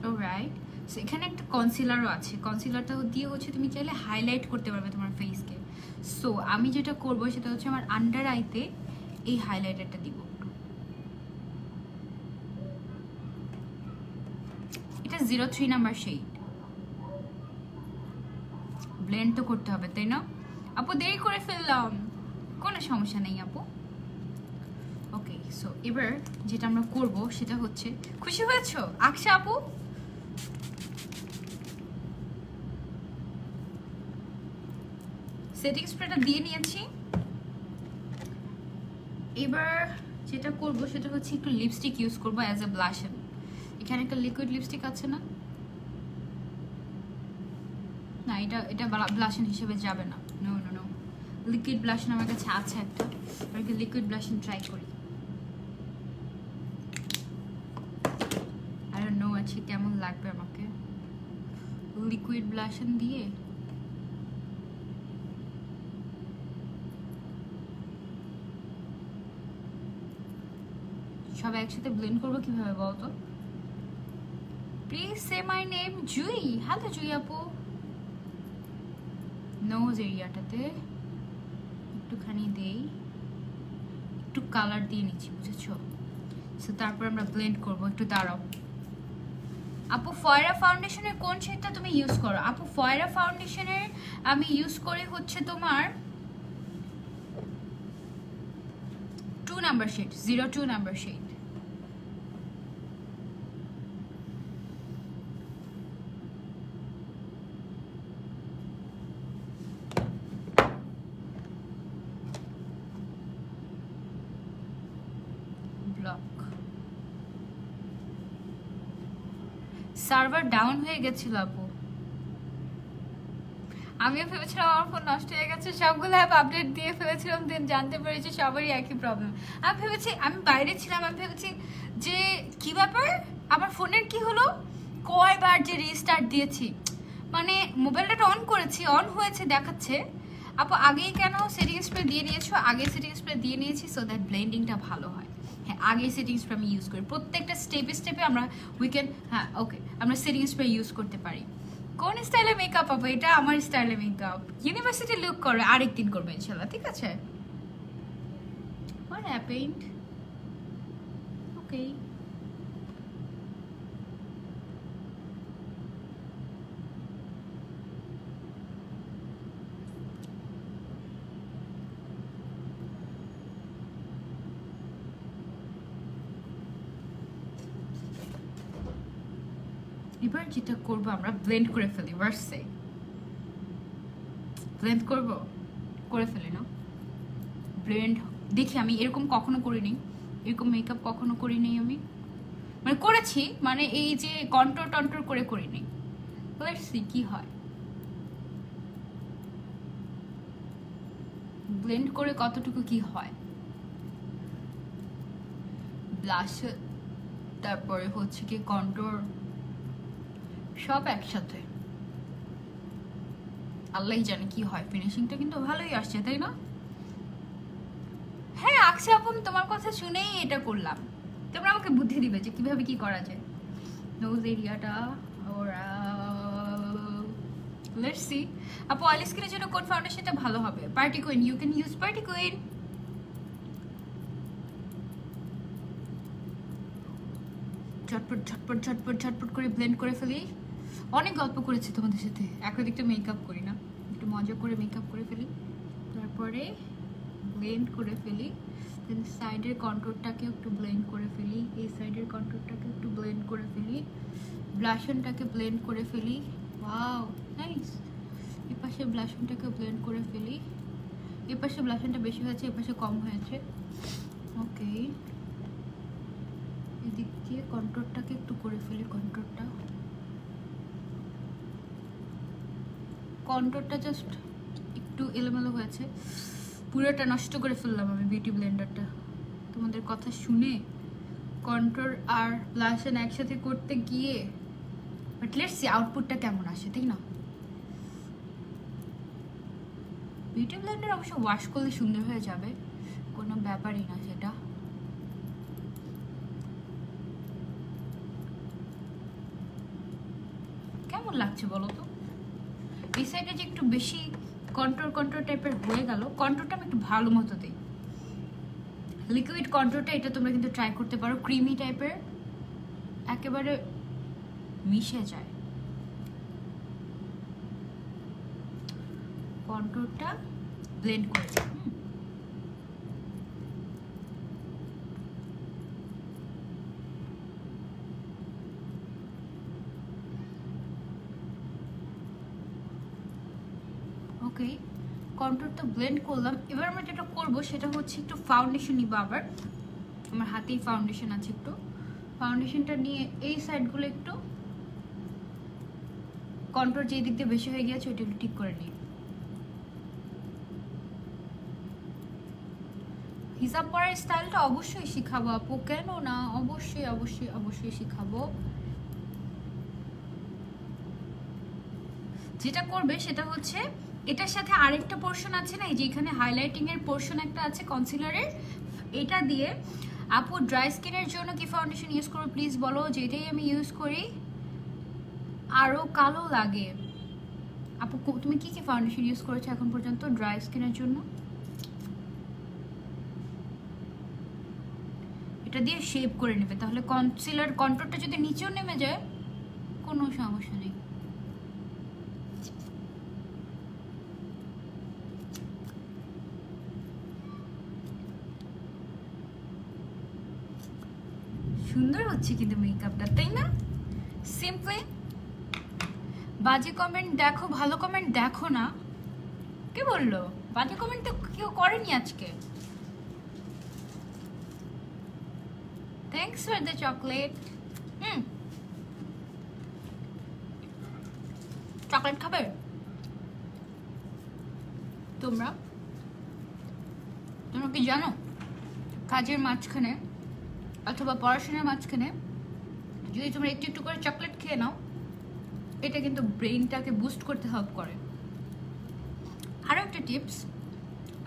অলরাইট, সো এখানে একটা কনসিলারও আছে। কনসিলারটা দিয়ে হচ্ছে তুমি চাইলে হাইলাইট করতে পারবে তোমার ফেসকে। সো আমি যেটা করবো সেটা হচ্ছে আমার আন্ডার আইতে এই হাইলাইটারটা দিব। এটা 03 নাম্বার শেড। ব্লেন্ড তো করতে হবে, তাই না? আপু দেরি করে ফেললাম, কোনো সমস্যা নেই আপু। ওকে, সো এবার যেটা আমরা করব সেটা হচ্ছে, খুশি হয়েছো আকশা আপু? সেটিং স্প্রেটা দিয়ে নিয়েছি। এবার যেটা করব সেটা হচ্ছে একটু লিপস্টিক ইউজ করব অ্যাজ এ ব্লাশন। এখানে একটা লিকুইড লিপস্টিক আছে না? না, এটা ব্লাশন হিসেবে যাবে না। No no no, liquid blush on আমার কাছে আছে একটা, আর কি লিকুইড ব্লাশন ট্রাই করি। আই ডোন্ট নো আজকে কেমন লাগবে আমাকে। লিকুইড ব্লাশন দিয়ে সব একসাথে ব্লেন্ড করবো কিভাবে বলতো? Please say my name Jui. Hello Jui আপু। নোজ এরিয়াটাতে একটুখানি দেই, একটু কালার দিয়ে নিচ্ছি, বুঝেছো? সো তারপর আমরা ব্লেন্ড করবো। একটু দাঁড়াও আপু। ফয়রা ফাউন্ডেশনের কোন শেডটা তুমি ইউজ করো? আপু ফয়রা ফাউন্ডেশনের আমি ইউজ করি হচ্ছে তোমার 2 number shade, 02 number shade. Server down হয়ে গেছিল আপু, আমিও ভেবেছিলাম আমার ফোন নষ্ট হয়ে গেছে, সবগুলো অ্যাপ আপডেট দিয়ে ফেলেছিলাম, দেন জানতে পেরেছি সবারই একই প্রবলেম। আমি ভেবেছি, আমি বাইরে ছিলাম, আমি ভেবেছি যে কি ব্যাপার আমার ফোনের কি হলো, কয়বার যে রিস্টার্ট দিয়েছি, মানে মোবাইলটা অন করেছি, অন হয়েছে দেখাচ্ছে। আপু আগেই কেন সেটিং স্প্রে দিয়ে নিয়েছো? আগে সেটিং স্প্রে দিয়ে নিয়েছি সো দ্যাট ব্লেন্ডিংটা ভালো হয়। হ্যাঁ, আগে সেটিং স্প্রে আমি ইউজ করি, প্রত্যেকটা স্টেপে স্টেপে আমরা উইকেন্ড, হ্যাঁ ওকে, আমরা সেটিং স্প্রে ইউজ করতে পারি। কোন স্টাইলে মেকআপ আপু? এটা আমার স্টাইলে মেকআপ, ইউনিভার্সিটি লুক করে, আরেকদিন করবো ইনশাল্লাহ, ঠিক আছে? What happened? Okay. এবার যেটা করবো আমরা ব্লেন্ড করে ফেলি, ভার্সে ব্লেন্ড করবো, করে ফেলি না ব্লেন্ড। দেখি আমি এরকম কখনো করিনি, এরকম মেকআপ কখনো করিনি আমি, মানে করেছি, মানে এই যে কন্ট্রোল টন্ট্রোল করে করিনি। লেটস সি কি হয়, ব্লেন্ড করে কতটুকু কি হয়। ব্লাশ, তারপরে হচ্ছে কি কন্ট্রোল, সব একসাথে, আল্লাহই জানে কি হয়। ফিনিশিংটা কিন্তু ভালোই আসছে, তাই না? হ্যাঁ আকশা আপু, আমি তোমার কথা শুনেই এটা করলাম, তোমরা আমাকে বুদ্ধি দিবে যে কিভাবে কি করা যায়। নোজ এরিয়াটা ওরা, লেটস সি। আপু অয়েল স্কিনের জন্য কোন ফাউন্ডেশনটা ভালো হবে? Party queen, you can use party queen. ঝটপট ঝটপট ঝটপট ঝটপট করে ব্লেন্ড করে ফেলি। অনেক গল্প করেছি তোমাদের সাথে, একদিকটা মেকআপ করি না, একটু মজা করে মেকআপ করে ফেলি, তারপরে ব্লেন্ড করে ফেলি। দেন সাইডের কন্ট্রোলটাকে একটু ব্লেন্ড করে ফেলি, এই সাইডের কন্ট্রোলটাকে একটু ব্লেন্ড করে ফেলি, ব্লাশনটাকে ব্লেন্ড করে ফেলি। Wow nice. এই পাশে ব্লাশনটাকে ব্লেন্ড করে ফেলি, এই পাশে ব্লাশনটা বেশি হয়েছে, এই পাশে কম হয়েছে। ওকে, এদিক দিয়ে কন্ট্রোলটাকে একটু করে ফেলি, কন্ট্রোলটা জাস্ট একটু এলোমেলো হয়েছে, পুরোটা নষ্ট করে ফেললাম আমি বিউটি ব্লেন্ডারটা তোমাদের কথা শুনে, কন্ট্রোল আর ব্লাশন একসাথে করতে গিয়ে। বাট লেটস সি আউটপুটটা কেমন আসে, ঠিক না? বিউটি ব্লেন্ডার অবশ্য ওয়াশ করলে সুন্দর হয়ে যাবে, কোনো ব্যাপারই না সেটা। কেমন লাগছে বলো তো? এই সাইডে যে একটু বেশি কন্ট্রোল টাইপের হয়ে গেল, কন্ট্রোলটা আমি একটু ভালো মতো দিই, লিকুইড কন্ট্রোলটা, এটা তোমরা কিন্তু ট্রাই করতে পারো, ক্রিমি টাইপের, একেবারে মিশে যায়। কন্ট্রোলটা ব্লেন্ড করে দিই। ওকে, কন্ট্রোলটা ব্লেন্ড করলাম। এবার আমরা যেটা করবো সেটা হচ্ছে একটু ফাউন্ডেশন নিব। আবার আমার হাতেই ফাউন্ডেশন আছে, একটু ফাউন্ডেশনটা নিয়ে এই সাইডগুলো একটু কন্ট্রোল যে দিক দিয়ে বেশি হয়ে গিয়েছে ওইটা একটু ঠিক করে নিই। হিসাব করার স্টাইলটা অবশ্যই শিখাবো আপু, কেন না, অবশ্যই অবশ্যই অবশ্যই শিখাবো। যেটা করবে সেটা হচ্ছে এটার সাথে আরেকটা পোর্শন আছে না, এই যে এখানে হাইলাইটিং এর পোর্শন একটা আছে কনসিলারের, এটা দিয়ে আপু ড্রাই স্কিনের জন্য কি ফাউন্ডেশন ইউজ করো প্লিজ বলো। যেটাই আমি ইউজ করি আরো কালো লাগে। আপু তুমি কি কি ফাউন্ডেশন ইউজ করেছো এখন পর্যন্ত ড্রাই স্কিনের জন্য? এটা দিয়ে শেপ করে নেবে, তাহলে কনসিলার কন্ট্রোলটা যদি নিচেও নেমে যায় কোনো সমস্যা নেই। সুন্দর হচ্ছে কিন্তু মেকআপটা, তাই না? সিম্পল। বাজে কমেন্ট দেখো, ভালো কমেন্ট দেখো না। কে বললো? বাজে কমেন্ট তো কেউ করেনি আজকে। Thanks for the chocolate. Chocolate খাবে তোমরা? তোমরা কি জানো কাজের মাঝখানে অথবা পড়াশোনার মাঝখানে যদি তোমরা একটু একটু করে চকলেট খেয়ে নাও, এটা কিন্তু ব্রেইনটাকে বুস্ট করতে হেল্প করে। আরও একটা টিপস,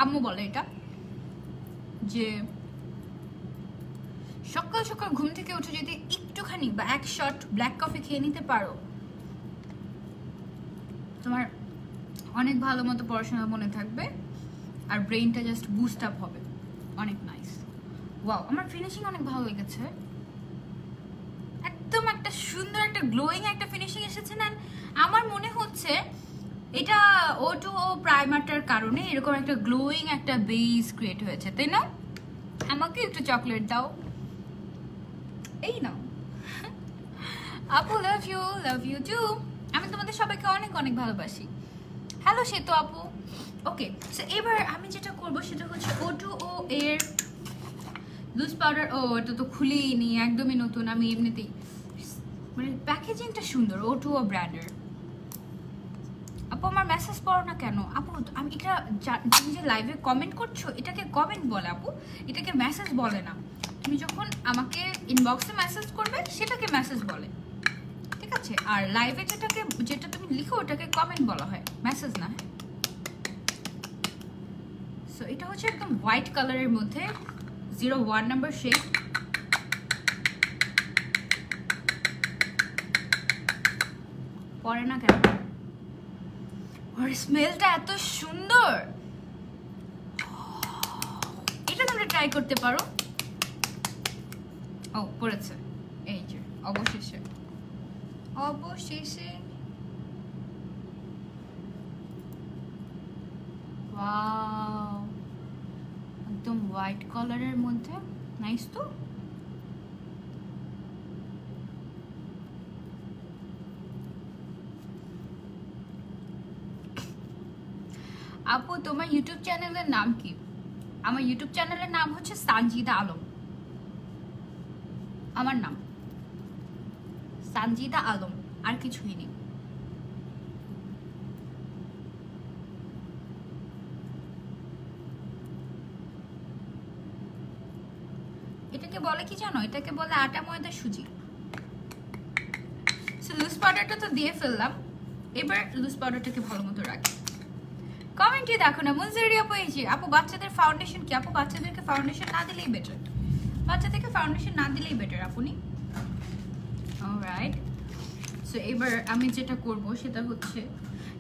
আম্মু বলে এটা, যে সকাল সকাল ঘুম থেকে উঠে যদি একটুখানি বা এক শট ব্ল্যাক কফি খেয়ে নিতে পারো, তোমার অনেক ভালো মতো পড়াশোনা মনে থাকবে আর ব্রেইনটা জাস্ট বুস্ট আপ হবে। অনেক নাইস। ওয়াও, আমার ফিনিশিং অনেক ভালো লেগেছে। একদম একটা সুন্দর একটা গ্লোয়িং একটা ফিনিশিং এসেছে না? আমার মনে হচ্ছে এটা O2O প্রাইমারটার কারণে এরকম একটা গ্লোয়িং একটা বেস ক্রিয়েট হয়েছে, তাই না? আমাকে একটু চকলেট দাও, এই নাও। আপু লাভ ইউ টু। আমি তোমাদের সবাইকে অনেক অনেক ভালোবাসি। হ্যালো সেতু আপু। ওকে, সো এবার আমি যেটা করব সেটা হচ্ছে O2O এর লুজ পাউডার। ও এটা তো খুলেই নি, একদমই নতুন। আমি এমনিতেই মানে প্যাকেজিংটা সুন্দর O2O ব্র্যান্ডের। আপু আমার মেসেজ পড়ো না কেন? আপু আমি এটা তুমি যে লাইভে কমেন্ট করছো এটাকে কমেন্ট বলে আপু, এটাকে মেসেজ বলে না। তুমি যখন আমাকে ইনবক্সে মেসেজ করবে সেটাকে মেসেজ বলে, ঠিক আছে? আর লাইভে যেটা তুমি লিখো ওটাকে কমেন্ট বলা হয়, মেসেজ না। হ্যাঁ, সো এটা হচ্ছে একদম হোয়াইট কালারের মধ্যে 01 নাম্বার শেড। পরে না কেন? আর স্মেলটা এত সুন্দর, এটা তোমরা ট্রাই করতে পারো। ও পড়েছে, এই যে অবশেষে ওয়াও, একদম হোয়াইট কালারের মধ্যে নাইস তো। আপু তোমার ইউটিউব চ্যানেলের নাম কি? আমার ইউটিউব চ্যানেলের নাম হচ্ছে সানজিদা আলম। আমার নাম সানজিদা আলম, আর কিছুই নেই। এটাকে বলে কি জানো? এটাকে বলে আটা ময়দা সুজি। লুজ পাউডারটা তো দিয়ে ফেললাম, এবার লুজ পাউডারটাকে ভালো মতো রাখি। কমেন্টে দেখো না মুনজারি আপু, এই যে আপু বাচ্চাদের ফাউন্ডেশন কি? আপু বাচ্চাদেরকে ফাউন্ডেশন না দিলেই বেটার, বাচ্চাদেরকে ফাউন্ডেশন না দিলেই বেটার আপনি। অলরাইট, সো এবার আমি যেটা করব সেটা হচ্ছে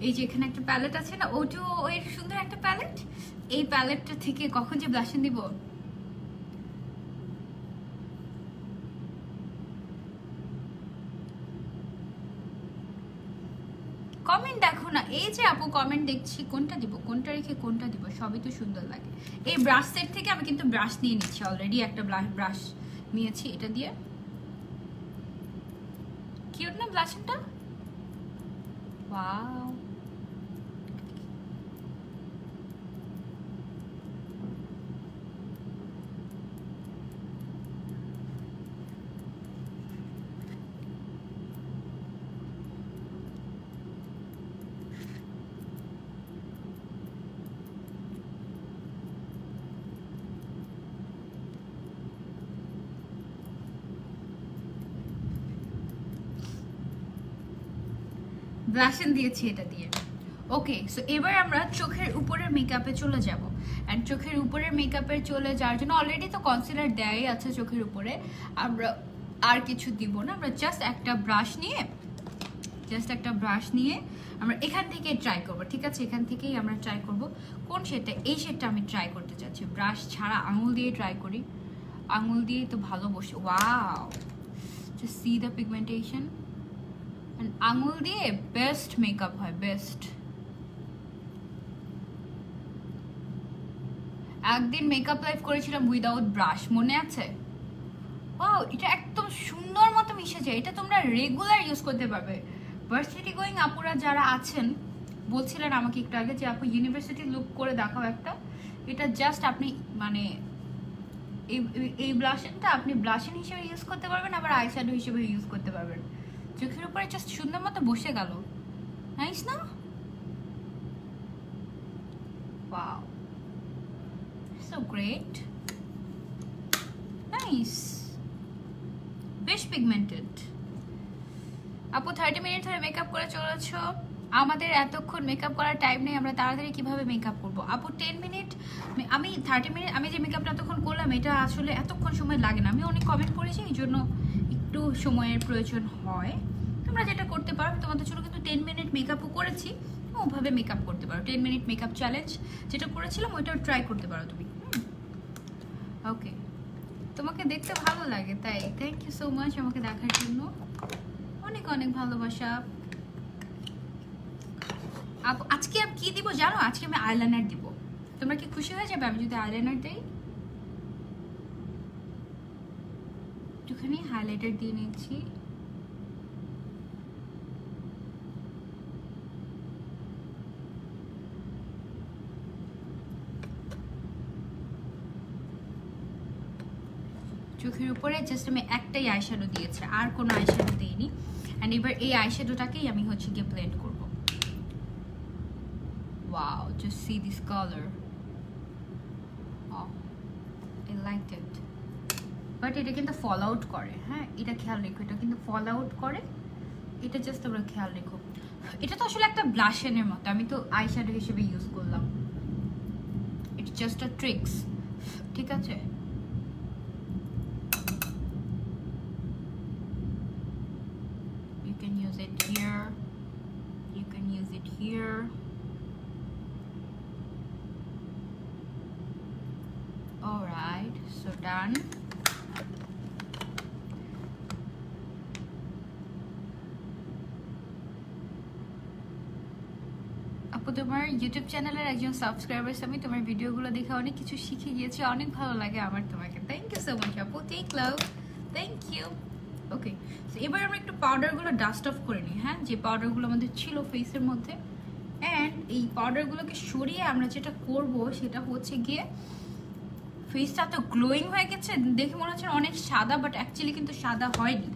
এই যে এখানে একটা প্যালেট আছে না, O2O এর সুন্দর একটা প্যালেট, এই প্যালেটটা থেকে কখন যে ব্লাশন দিব, কমেন্ট দেখো না। এই যে আপু কমেন্ট দেখছি, কোনটা দিব, কোনটা রেখে কোনটা দিব, সবই তো সুন্দর লাগে। এই ব্রাশ সেট থেকে আমি কিন্তু ব্রাশ নিয়ে নিচ্ছি, অলরেডি একটা ব্রাশ নিয়েছি। এটা দিয়ে কিউট না ব্লাশনটা? ওয়াও, ব্লাশন দিয়েছি এটা দিয়ে। ওকে, সো এবার আমরা চোখের উপরের মেকআপে চলে যাব। অ্যান্ড চোখের উপরের মেকআপে চলে যাওয়ার জন্য অলরেডি তো কনসিলার দেয়াই আছে চোখের উপরে, আমরা আর কিছু দিব না। আমরা জাস্ট একটা ব্রাশ নিয়ে আমরা এখান থেকে ট্রাই করব, ঠিক আছে? এখান থেকেই আমরা ট্রাই করব কোন শেডটা। এই শেডটা আমি ট্রাই করতে চাচ্ছি, ব্রাশ ছাড়া আঙুল দিয়ে ট্রাই করি। আঙুল দিয়ে তো ভালো বসে, wow, just see the pigmentation. আঙুল দিয়ে বেস্ট মেকআপ হয়, বেস্ট। একদিন মেকআপ লাইভ করেছিলাম উইদাউট ব্রাশ, মনে আছে? ওয়াও, এটা একদম সুন্দর মতো মিশে যায়। এটা তোমরা রেগুলার ইউজ করতে পারবে। ভার্সিটি গোয়িং আপুরা যারা আছেন বলছিলেন আমাকে একটু আগে যে আপু ইউনিভার্সিটি লুক করে দেখাও একটা। এটা জাস্ট আপনি মানে এই ব্লাশনটা আপনি ব্লাশন হিসেবে ইউজ করতে পারবেন, আবার আইশ্যাডো হিসেবে ইউজ করতে পারবেন। চোখের উপরে জাস্ট সুন্দর মতো বসে গেল, নাইস না? ওয়াও, সো গ্রেট, নাইস, বেশ পিগমেন্টেড। আপু 30 মিনিট ধরে মেকআপ করে চলেছো, আমাদের এতক্ষণ মেকআপ করার টাইম নেই, আমরা তাড়াতাড়ি কিভাবে মেকআপ করবো? আপু 10 মিনিট, আমি 30 মিনিট, আমি যে মেকআপটা এতক্ষণ করলাম এটা আসলে এতক্ষণ সময় লাগে না। আমি অনেক কমেন্ট করেছি, এই জন্য একটু সময়ের প্রয়োজন হয়। তোমরা যেটা করতে পারো, তোমাদের জন্য কিন্তু 10 মিনিট মেকআপও করেছি, ওভাবে মেকআপ করতে পারো। 10 মিনিট মেকআপ চ্যালেঞ্জ যেটা করেছিলাম ওইটাও ট্রাই করতে পারো তুমি। ওকে, তোমাকে দেখতে ভালো লাগে তাই থ্যাংক ইউ সো মাচ আমাকে দেখার জন্য, অনেক অনেক ভালোবাসা। আজকে আমি কি দিব জানো? আজকে আমি আইলাইনার দিব। তোমরা কি খুশি হয়ে যাবে আমি যদি আইলাইনার দেই? একটুখানি হাইলাইটার দিয়ে নিচ্ছি। চোখের উপরে জাস্ট আমি একটাই আইশ্যাডো দিয়েছি, আর কোনো আইশ্যাডো দিইনি। অ্যান্ড এবার এই আইশ্যাডোটাকেই আমি হচ্ছে গিয়ে ব্লেন্ড করব। Wow, just see this color. Oh, I liked it. But এটা কিন্তু ফল আউট করে, হ্যাঁ এটা খেয়াল রেখো, এটা কিন্তু ফল আউট করে, এটা জাস্ট তোমরা খেয়াল রেখো। এটা তো আসলে একটা ব্লাশনের মতো, আমি তো আইশ্যাডো হিসেবে ইউজ করলাম। ইটস জাস্ট আ ট্রিক্স, ঠিক আছে? You can use it here, you can use it here. Alright, so done. আপু তোমার ইউটিউব চ্যানেলের একজন সাবস্ক্রাইবার, আমি তোমার ভিডিওগুলো দেখে অনেক কিছু শিখে গিয়েছি, অনেক ভালো লাগে আমার তোমাকে। থ্যাংক ইউ সো মাচ আপু, take love, thank you. Okay, so এবার আমরা একটু পাউডারগুলো ডাস্ট অফ করে নিই, হ্যাঁ যে পাউডারগুলো আমাদের ছিল ফেসের মধ্যে। অ্যান্ড এই পাউডারগুলোকে সরিয়ে আমরা যেটা করব সেটা হচ্ছে গিয়ে, ফেসটা তো গ্লোয়িং হয়ে গেছে, দেখে মনে হচ্ছে অনেক সাদা, বাট অ্যাকচুয়ালি কিন্তু সাদা হয়নি,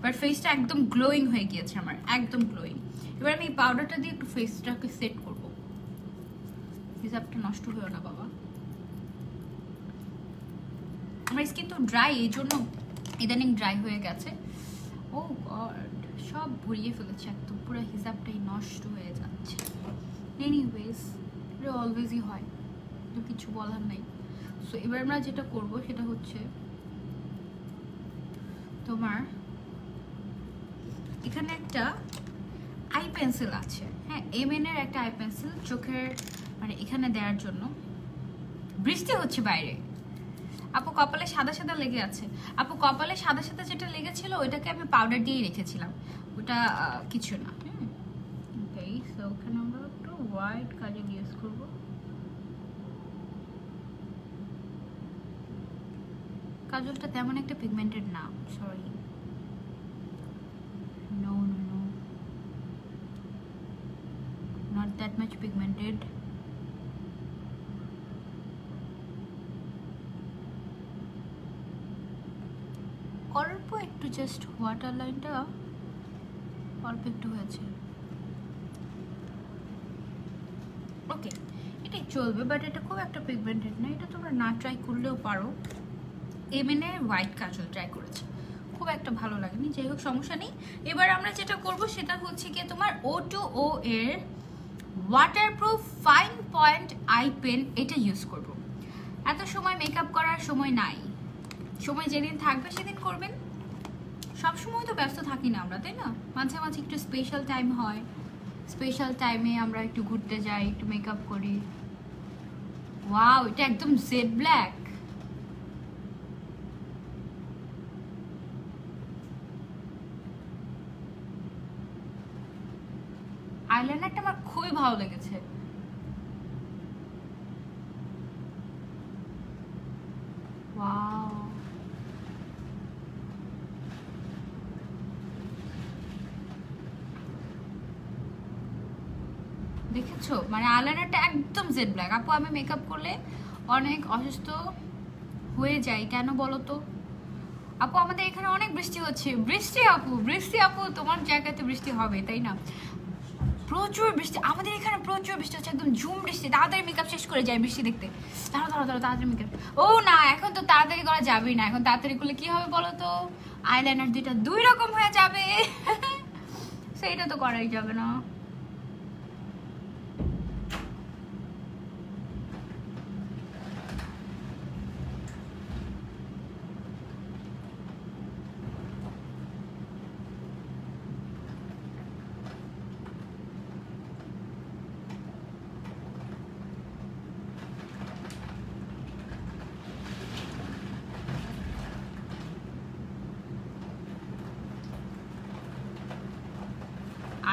বাট ফেসটা একদম গ্লোয়িং হয়ে গিয়েছে আমার, একদম গ্লোয়িং। এবার আমি এই পাউডারটা দিয়ে একটু ফেসটাকে সেট করবো। হিসাবটা নষ্ট হয়েও না বাবা, আমার স্কিন তো ড্রাই, এই জন্য ইদানিং ড্রাই হয়ে গেছে। ও গড, সব ভরিয়ে ফেলেছে একদম, পুরো হিসাবটাই নষ্ট হয়ে যাচ্ছে। এনিওয়েজ, এটা অলওয়েজই হয়, তো কিছু বলার নাই। সো এবার আমরা যেটা করব সেটা হচ্ছে, তোমার এখানে একটা আই পেন্সিল আছে, হ্যাঁ এমএন এর একটা আই পেন্সিল, চোখের মানে এখানে দেওয়ার জন্য। বৃষ্টি হচ্ছে বাইরে, আপু কপালে সাদা সাদা লেগে আছে। আপু কপালে সাদা সাদা যেটা লেগেছিল ওইটাকে আমি পাউডার দিয়ে রেখেছিলাম, ওটা কিছু না। ওকে, সো ওখানে আমরা একটু হোয়াইট কাজল ইউজ করব। কাজলটা তেমন একটা পিগমেন্টেড না, sorry, no no no, not that much pigmented. অল্প একটু জাস্ট ওয়াটার লাইনটা অল্প একটু হয়েছে। ওকে, এটাই চলবে, বাট এটা খুব একটা পিগমেন্টেড না, এটা তোমরা না ট্রাই করলেও পারো। এমএন এর হোয়াইট কাজল ট্রাই করেছে, খুব একটা ভালো লাগেনি, যাই হোক সমস্যা নেই। এবার আমরা যেটা করব সেটা হচ্ছে কি তোমার O2O এর waterproof fine point eye pen, এটা ইউজ করব। এত সময় মেকআপ করার সময় নাই, সময় যেদিন থাকবে সেদিন করবেন। সব সময় তো ব্যস্ত থাকি না আমরা, তাই না? মাঝে মাঝে একটু স্পেশাল টাইম হয়, স্পেশাল টাইমে আমরা একটু ঘুরতে যাই, একটু মেকআপ করি। ওয়াও, এটা একদম জেড ব্ল্যাক। আইলাইনারটা আমার খুবই ভালো লেগেছে। ওয়াও, দেখেছো? মানে আইলাইনারটা একদম জেড ব্ল্যাক। আপু আমি মেকআপ করলে অনেক অসুস্থ হয়ে যাই, কেন বলো তো? আপু আমাদের এখানে অনেক বৃষ্টি হচ্ছে। বৃষ্টি আপু, বৃষ্টি আপু, তোমার জায়গাতে বৃষ্টি হবে তাই না? প্রচুর বৃষ্টি আমাদের এখানে, প্রচুর বৃষ্টি হচ্ছে, একদম ঝুম বৃষ্টি। তাড়াতাড়ি মেকআপ শেষ করে যাই বৃষ্টি দেখতে। তাড়াতাড়ি মেকআপ। ও না, এখন তো তাড়াতাড়ি করা যাবেই না। এখন তাড়াতাড়ি করলে কি হবে বলো তো? আইলাইনার দুই রকম হয়ে যাবে। সেইটা তো করাই যাবে না।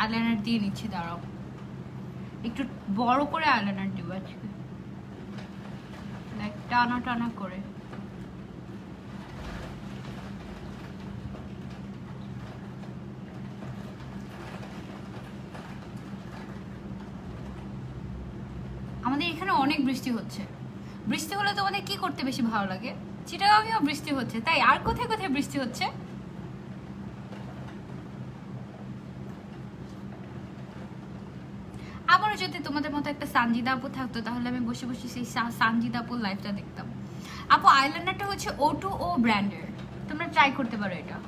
আইলাইনার দিয়ে নিচ্ছি, দাঁড়াও একটু বড় করে আইলাইনার দিব আজকে, লাইক টানা টানা করে। আমাদের এখানে অনেক বৃষ্টি হচ্ছে। বৃষ্টি হলে তোমাদের কি করতে বেশি ভালো লাগে? চিটাগাংয়েও বৃষ্টি হচ্ছে, তাই আর কোথায় কোথায় বৃষ্টি হচ্ছে? আমারও যদি তোমাদের মতো একটা সানজিদা আপু থাকতো তাহলে আমি বসে বসে সেই সানজিদা আপুর লাইফটা দেখতাম। আপু আইলাইনারটা হচ্ছে O2O ব্র্যান্ডের, তোমরা ট্রাই করতে পারো এটা।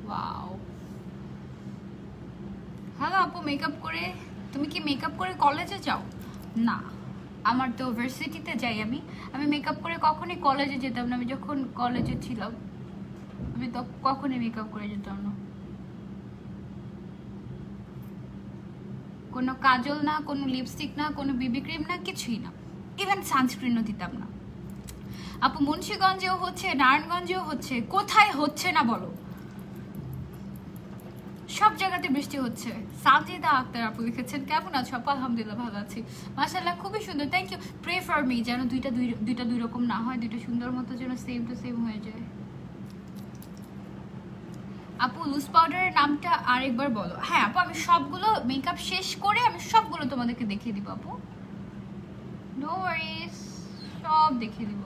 ওয়াও, হ্যালো আপু, মেকআপ করে তুমি কি মেকআপ করে কলেজে যাও? না, আমার তো ভার্সিটিতে যাই। আমি মেকআপ করে কখনই কলেজে যেতাম না। আমি যখন কলেজে ছিলাম আমি তো কখনই মেকআপ করে যেতাম না। কোনো কাজল না, কোনো লিপস্টিক না, কোনো বিবি ক্রিম না, কিছুই না, ইভেন সানস্ক্রিনও দিতাম না। আপু মুন্সিগঞ্জেও হচ্ছে, নারায়ণগঞ্জেও হচ্ছে, কোথায় হচ্ছে না বলো? সব জায়গাতে বৃষ্টি হচ্ছে। সানজিদা আক্তার আপু লিখেছেন, কেমন আছো আপু? আলহামদুলিল্লাহ ভালো আছি, মাশাআল্লাহ, খুবই সুন্দর, thank you. Pray for me, যেন দুইটা দুই রকম না হয়, দুইটা সুন্দর মতো যেন সেম টু সেম হয়ে যায়। আপু লুজ পাউডারের নামটা আরেকবার বলো। হ্যাঁ আপু, আমি সবগুলো মেকআপ শেষ করে আমি সবগুলো তোমাদেরকে দেখিয়ে দিব আপু, নো ওয়ারিস, সব দেখিয়ে দিব।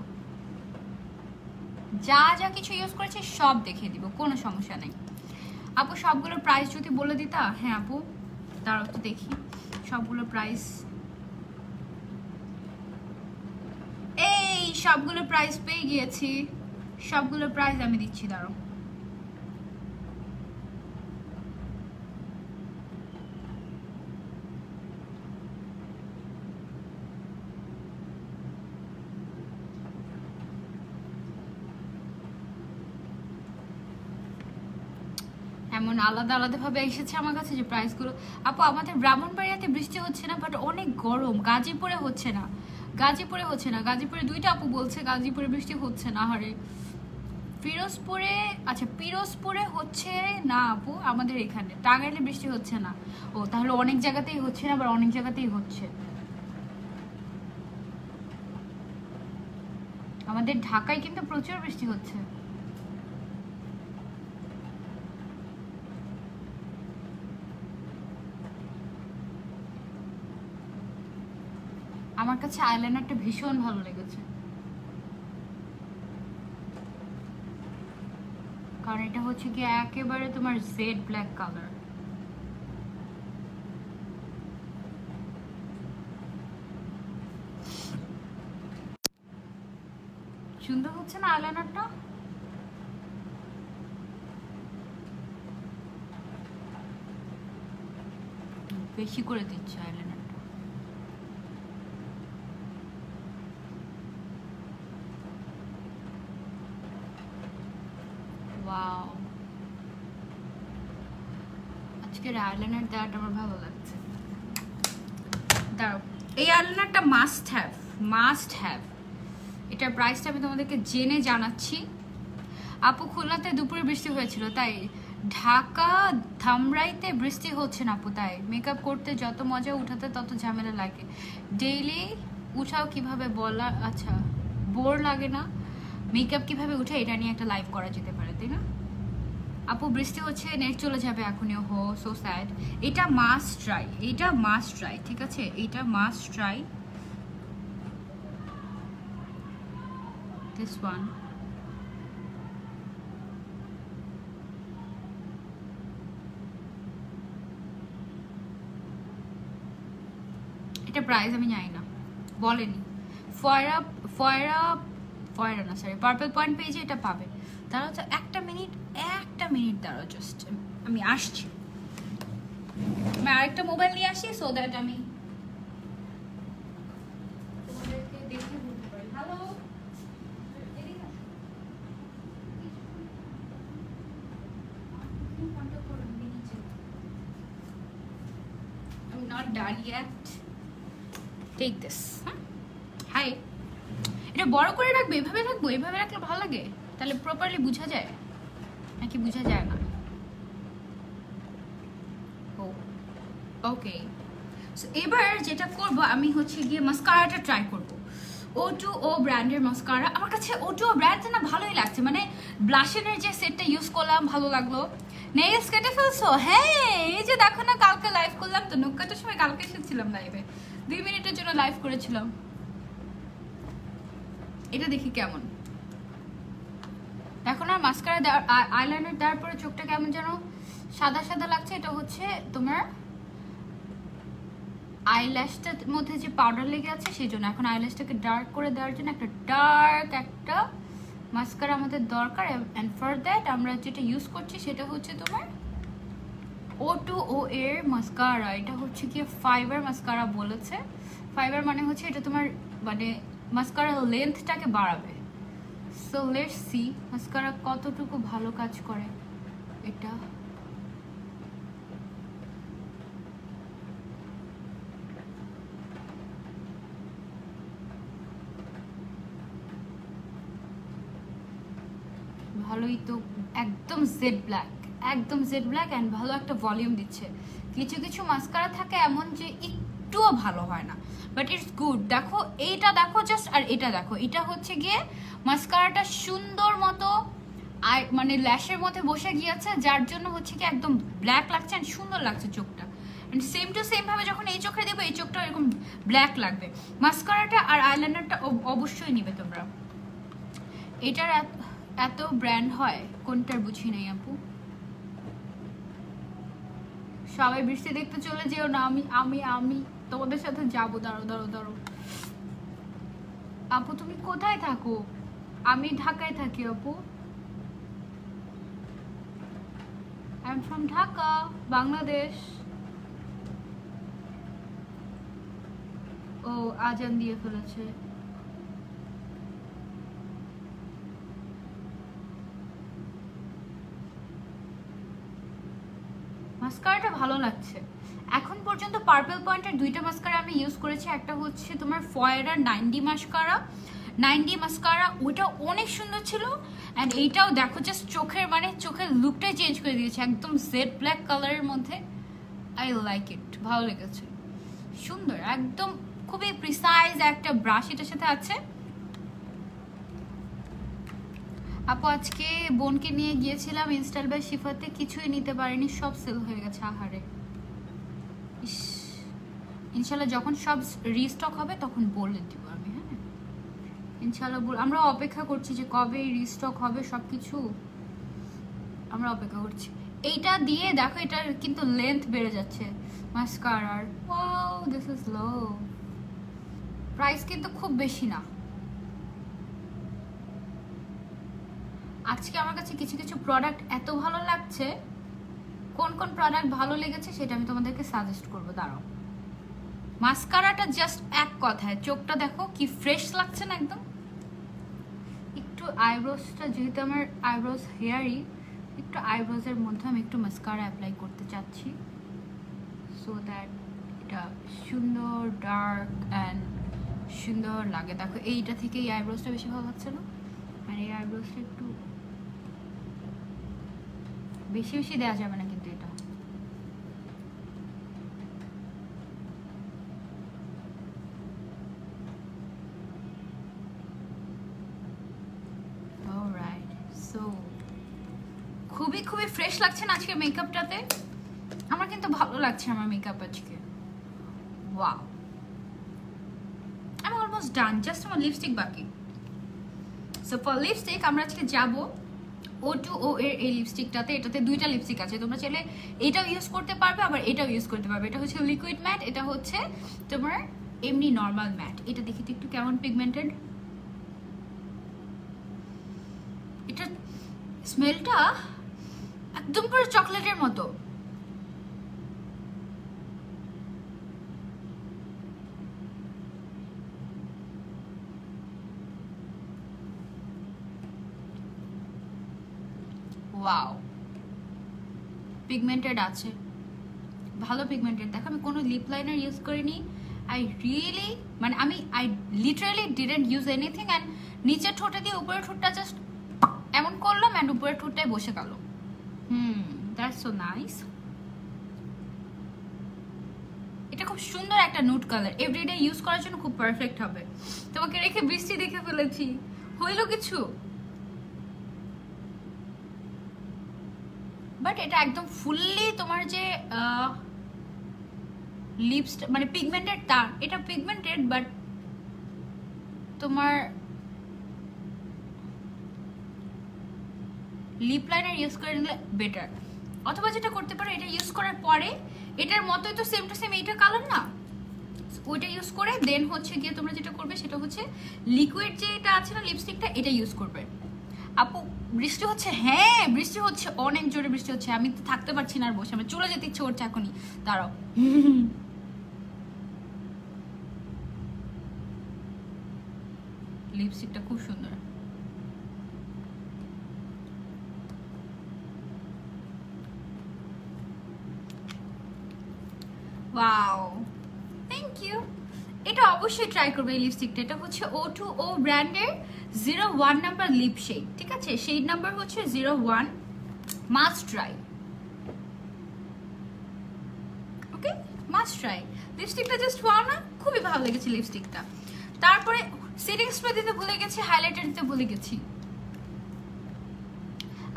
যা যা কিছু ইউজ করেছি সব দেখিয়ে দিব, কোনো সমস্যা নেই। আপু সবগুলোর প্রাইস যদি বলে দিতা। হ্যাঁ আপু, দাঁড়াও তো দেখি সবগুলোর প্রাইস। এই সবগুলোর প্রাইস পেয়ে গিয়েছি, সবগুলোর প্রাইস আমি দিচ্ছি, দাঁড়াও। এমন আলাদা আলাদা ভাবে এসেছে আমার কাছে যে প্রাইসগুলো। আপু আমাদের ব্রাহ্মণবাড়িয়াতে বৃষ্টি হচ্ছে না, বাট অনেক গরম। গাজীপুরে হচ্ছে না, গাজীপুরে হচ্ছে না, গাজীপুরে দুইটা আপু বলছে গাজীপুরে বৃষ্টি হচ্ছে না। হারে ফিরোজপুরে, আচ্ছা পিরোজপুরে হচ্ছে না আপু, আমাদের এখানে টাঙ্গাইলে বৃষ্টি হচ্ছে না। ও তাহলে অনেক জায়গাতেই হচ্ছে না, আবার অনেক জায়গাতেই হচ্ছে। আমাদের ঢাকায় কিন্তু প্রচুর বৃষ্টি হচ্ছে। আমার কাছে আইলাইনারটা ভীষণ ভালো লেগেছে। কারণ এটা হচ্ছে কি একেবারে তোমার জেড ব্ল্যাক কালার। সুন্দর হচ্ছে না আইলাইনারটা? বেশি করে দিচ্ছে আইলাইনারটা। ওয়াও, আজকের আইলাইনার দেওয়াটা আমার ভালো লাগছে। দাঁড়াও, এই আইলাইনারটা মাস্ট হ্যাভ, মাস্ট হ্যাভ। এটার প্রাইসটা আমি তোমাদেরকে জেনে জানাচ্ছি। আপু, খুলনাতে দুপুরে বৃষ্টি হয়েছিল, তাই ঢাকা ধামরাইতে বৃষ্টি হচ্ছে না আপু, তাই মেকআপ করতে যত মজা, উঠাতে তত ঝামেলা লাগে। ডেইলি উঠাও কিভাবে বলা? আচ্ছা, বোর লাগে না? মেকআপ কিভাবে উঠে এটা নিয়ে একটা লাইভ করা যেতে পারে, তাই না? আপু বৃষ্টি হচ্ছে, নেট চলে যাবে এখনই। হো, সো স্যাড। এটা মাস্ট ট্রাই, এটা মাস্ট ট্রাই, ঠিক আছে? এটা মাস্ট ট্রাই। দিস ওয়ান এটা প্রাইস আমি জানি না, বলেনি। ফয়রা ফয়রা ফয়রা না, সরি, পার্পল পয়েন্ট পেজে এটা পাবে। দাঁড়াও তো একটা মিনিট, একটা মিনিট দাঁড়াও, জাস্ট আমি আসছি। আমি আরেকটা মোবাইল নিয়ে আসি, সো দ্যাট আমি তোমাদেরকে দেখে বলতে পারি। Hello, I'm not done yet. Take this. Hi. এটা বড় করে রাখবে, এভাবে রাখবো? এভাবে রাখলে ভালো লাগে, তাহলে প্রপারলি বোঝা যায়, নাকি বোঝা যায় না? ও ওকে, সো এবার যেটা করব আমি হচ্ছে গিয়ে মাস্কারাটা ট্রাই করব। O2O ব্র্যান্ডের মাস্কারা। আমার কাছে O2O ব্র্যান্ডটা না ভালোই লাগছে, মানে ব্লাশের যে সেটটা ইউজ করলাম ভালো লাগলো। নেইলস কেটে ফেলছো? হ্যাঁ, এই যে দেখো না, কালকে লাইভ করলাম তো, নৌকাটার সময় কালকে এসেছিলাম লাইভে, 2 মিনিটের জন্য লাইভ করেছিলাম। এটা দেখি কেমন। দেখো না, মাস্কারা দেওয়ার, আইলাইনার দেওয়ার পরে চোখটা কেমন যেন সাদা সাদা লাগছে। এটা হচ্ছে তোমার আইল্যাশটার মধ্যে যে পাউডার লেগে আছে সেই জন্য। এখন আইল্যাশটাকে ডার্ক করে দেওয়ার জন্য একটা ডার্ক একটা মাস্কারা আমাদের দরকার। অ্যান্ড ফর দ্যাট আমরা যেটা ইউজ করছি সেটা হচ্ছে তোমার O2O এর মাস্কারা। এটা হচ্ছে কি ফাইবার মাস্কারা বলেছে। ফাইবার মানে হচ্ছে এটা তোমার মানে মাস্কারা লেন্থটাকে বাড়াবে। সো লেটস সি মাস্কারা কতটুকু ভালো কাজ করে। এটা ভালোই তো, একদম জেড ব্ল্যাক, একদম জেড ব্ল্যাক অ্যান্ড ভালো একটা ভলিউম দিচ্ছে। কিছু কিছু মাস্কারা থাকে এমন যে একটুও ভালো হয় না, বাট ইটস গুড। দেখো এইটা দেখো জাস্ট, আর এটা দেখো, এটা হচ্ছে গিয়ে মাস্কারাটা সুন্দর মতো আর মানে ল্যাশের মধ্যে বসে গিয়েছে, যার জন্য হচ্ছে কি একদম ব্ল্যাক লাগছে অ্যান্ড সুন্দর লাগছে চোখটা। অ্যান্ড সেম টু সেম ভাবে যখন এই চোখে দেবো এই চোখটা এরকম ব্ল্যাক লাগবে। মাস্কারাটা আর আইলাইনারটা অবশ্যই নিবে তোমরা। এটার এত ব্র্যান্ড হয়, কোনটার বুঝি নাই আপু। সবাই বৃষ্টি দেখতে চলে যেও না, আমি আমি আমি তোমাদের সাথে যাবো। দাঁড়ো দাঁড়ো দাঁড়ো আপু, তুমি কোথায় থাকো? আমি ঢাকায় থাকি আপু। I am from Dhaka, Bangladesh. ও আজান দিয়ে ফেলেছে। মাস্কারাটা ভালো লাগছে। এখন পর্যন্ত পার্পল পয়েন্টের 2টা মাস্কারা আমি ইউজ করেছি। একটা হচ্ছে তোমার ফয়রার 9D মাস্কারা, 9D মাস্কারা, ওইটা অনেক সুন্দর ছিল। অ্যান্ড এইটাও দেখো জাস্ট চোখের মানে চোখের লুকটাই চেঞ্জ করে দিয়েছে, একদম জেড ব্ল্যাক কালারের মধ্যে। আই লাইক ইট, ভালো লেগেছে, সুন্দর একদম, খুবই প্রিসাইজ একটা ব্রাশ এটার সাথে আছে। আপু আজকে বোনকে নিয়ে গিয়েছিলাম ইনস্টাইল বাই শিফাতে, কিছুই নিতে পারিনি, সব সেল হয়ে গেছে। আহারে, ইস, ইনশাল্লাহ যখন সব রিস্টক হবে তখন বলে দিব আমি। হ্যাঁ ইনশাল্লাহ, আমরা অপেক্ষা করছি যে কবে রিস্টক হবে সব কিছু। আমরা অপেক্ষা করছি। এইটা দিয়ে দেখো এটা কিন্তু লেন্থ বেড়ে যাচ্ছে মাস্কারার। Wow this is low, price কিন্তু খুব বেশি না। আজকে আমার কাছে কিছু কিছু প্রোডাক্ট এত ভালো লাগছে, কোন কোন প্রোডাক্ট ভালো লেগেছে সেটা আমি তোমাদেরকে সাজেস্ট করবো। দাঁড়াও, মাস্কারাটা জাস্ট এক কথায়, চোখটা দেখো কি ফ্রেশ লাগছে না একদম। একটু আইব্রোসটা, যেহেতু আমার আইব্রোস হেয়ারি, একটু আইব্রোজের মধ্যে আমি একটু মাস্কারা অ্যাপ্লাই করতে চাচ্ছি, সো দ্যাট এটা সুন্দর ডার্ক অ্যান্ড সুন্দর লাগে। দেখো এইটা থেকে এই আইব্রোসটা বেশি ভালো লাগছে না? আর এই আইব্রোসটা একটু বেশি বেশি দেওয়া যাবে না কিন্তু এটা। অলরাইট, সো খুবই খুবই ফ্রেশ লাগছে না আজকে মেকআপটাতে? আমার কিন্তু ভালো লাগছে আমার মেকআপ আজকে। ওয়াও, আমি অলমোস্ট ডান, জাস্ট আমার লিপস্টিক বাকি। সো ফর লিপস্টিক আমরা আজকে যাব O2O এর এই লিপস্টিকটাতে। এটাতে দুইটা লিপস্টিক আছে, তোমরা চাইলে এটাও ইউজ করতে পারবে আবার এটাও ইউজ করতে পারবে। এটা হচ্ছে লিকুইড ম্যাট, এটা হচ্ছে তোমার এমনি নর্মাল ম্যাট। এটা দেখি তো একটু কেমন পিগমেন্টেড। এটা স্মেলটা একদম পুরো চকলেটের মতো। ওয়াও, পিগমেন্টেড আছে, ভালো পিগমেন্টেড। দেখো আমি কোনো লিপ লাইনার ইউজ করিনি। I literally didn't use anything. And নিচের ঠোঁটে দিয়ে উপরের ঠোঁটটা জাস্ট এমন করলাম অ্যান্ড উপরের ঠোঁটটাই বসে গেল। That's so nice. এটা খুব সুন্দর একটা নুড কালার, এভরিডে ইউজ করার জন্য খুব পারফেক্ট হবে। তোমাকে রেখে বৃষ্টি দেখে ফেলেছি, হইল কিছু? বাট এটা একদম ফুললি তোমার যে লিপস মানে পিগমেন্টেড, তার এটা পিগমেন্টেড বাট তোমার লিপ লাইনার ইউজ করে নিলে বেটার। অথবা যেটা করতে পারো, এটা ইউজ করার পরে এটার মতোই তো সেম টু সেম এইটা কালার না, ওইটা ইউজ করে দেন হচ্ছে গিয়ে তোমরা যেটা করবে সেটা হচ্ছে লিকুইড যে এটা আছে না লিপস্টিকটা, এটা ইউজ করবে। আপু বৃষ্টি হচ্ছে? হ্যাঁ বৃষ্টি হচ্ছে, অনেক জোরে বৃষ্টি হচ্ছে। আমি তো থাকতে পারছি না আর বসে, আমার চলে যেতে ইচ্ছে করছে এখনই। দাঁড়াও, লিপস্টিকটা খুব সুন্দর। Wow, thank you. এটা অবশ্যই ট্রাই করবে এই লিপস্টিকটা। এটা হচ্ছে O2O ব্র্যান্ডের 01 নাম্বার লিপ শেড, ঠিক আছে? শেড নাম্বার হচ্ছে 01, মাস্ট ট্রাই। ওকে, মাস্ট ট্রাই। লিপস্টিকটা জাস্ট ওয়াও না, খুবই ভালো লেগেছে লিপস্টিকটা। তারপরে সেটিং স্প্রে দিতে ভুলে গেছি, হাইলাইটার দিতে ভুলে গেছি।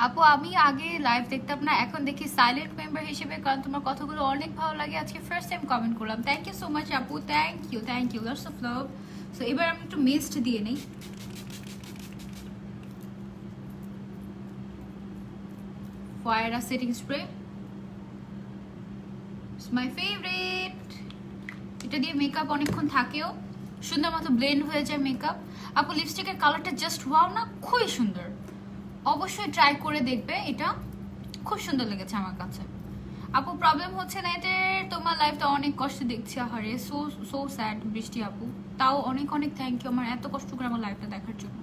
আপু আমি আগে লাইভ দেখতাম না, এখন দেখি সাইলেন্ট মেম্বার হিসেবে, কারণ তোমার কথাগুলো অনেক ভালো লাগে। আজকে ফার্স্ট টাইম কমেন্ট করলাম। থ্যাংক ইউ সো মাচ আপু, thank you lots of love. So এবার আমি একটু মিস্ট দিয়ে নেই। ফয়েরা setting spray, it's my favourite. এটা দিয়ে মেকআপ অনেকক্ষণ থাকেও, সুন্দর মতো ব্লেন্ড হয়ে যায় মেকআপ। আপু লিপস্টিকের কালারটা জাস্ট ওয়াও না, খুবই সুন্দর। অবশ্যই ট্রাই করে দেখবে, এটা খুব সুন্দর লেগেছে আমার কাছে। আপু প্রবলেম হচ্ছে না এতে? তোমার লাইফটা অনেক কষ্ট দেখছি, আহারে সো স্যাড বৃষ্টি আপু। তাও অনেক অনেক থ্যাংক ইউ আমার এত কষ্ট করে আমার লাইফটা দেখার জন্য।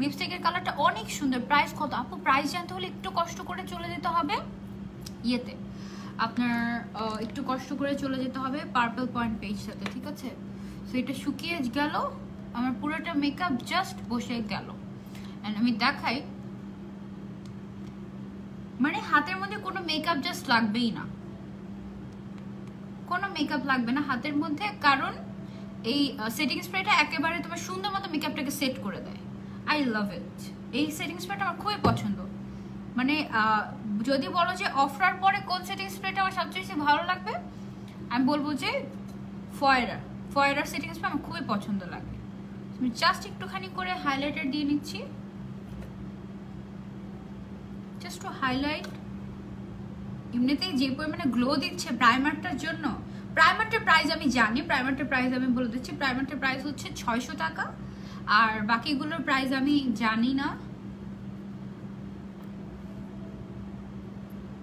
লিপস্টিকের কালারটা অনেক সুন্দর। প্রাইস কত আপু? প্রাইস জানতে হলে একটু কষ্ট করে চলে যেতে হবে ইয়েতে, আপনার একটু কষ্ট করে চলে যেতে হবে পার্পল পয়েন্ট পেজটাতে, ঠিক আছে? সো এটা শুকিয়ে গেল, আমার পুরোটা মেকআপ জাস্ট বসে গেল। অ্যান্ড আমি দেখাই, মানে হাতের মধ্যে কোনো মেকআপ জাস্ট লাগবেই না, কোনো মেকআপ লাগবে না হাতের মধ্যে, কারণ এই সেটিং স্প্রেটা একেবারে তোমার সুন্দর মতো মেকআপটাকে সেট করে দেয়। আই লাভ ইট। এই সেটিং স্প্রেটা আমার খুবই পছন্দ। মানে যদি বলো যে অফার পরে কোন সেটিং স্প্রেটা আমার সবচেয়ে বেশি ভালো লাগবে, আমি বলবো যে ফয়েরার সেটিং স্প্রে আমার খুবই পছন্দ লাগে। আমি জাস্ট একটুখানি করে হাইলাইটার দিয়ে নিচ্ছি। Just to highlight. এমনিতেই যে পরিমাণে গ্লো দিচ্ছে প্রাইমারটার জন্য, প্রাইমারটার প্রাইস আমি জানি, প্রাইমারটার প্রাইস আমি বলে দিচ্ছি, প্রাইমারটার প্রাইস হচ্ছে 600 টাকা, আর বাকিগুলোর প্রাইস আমি জানি না,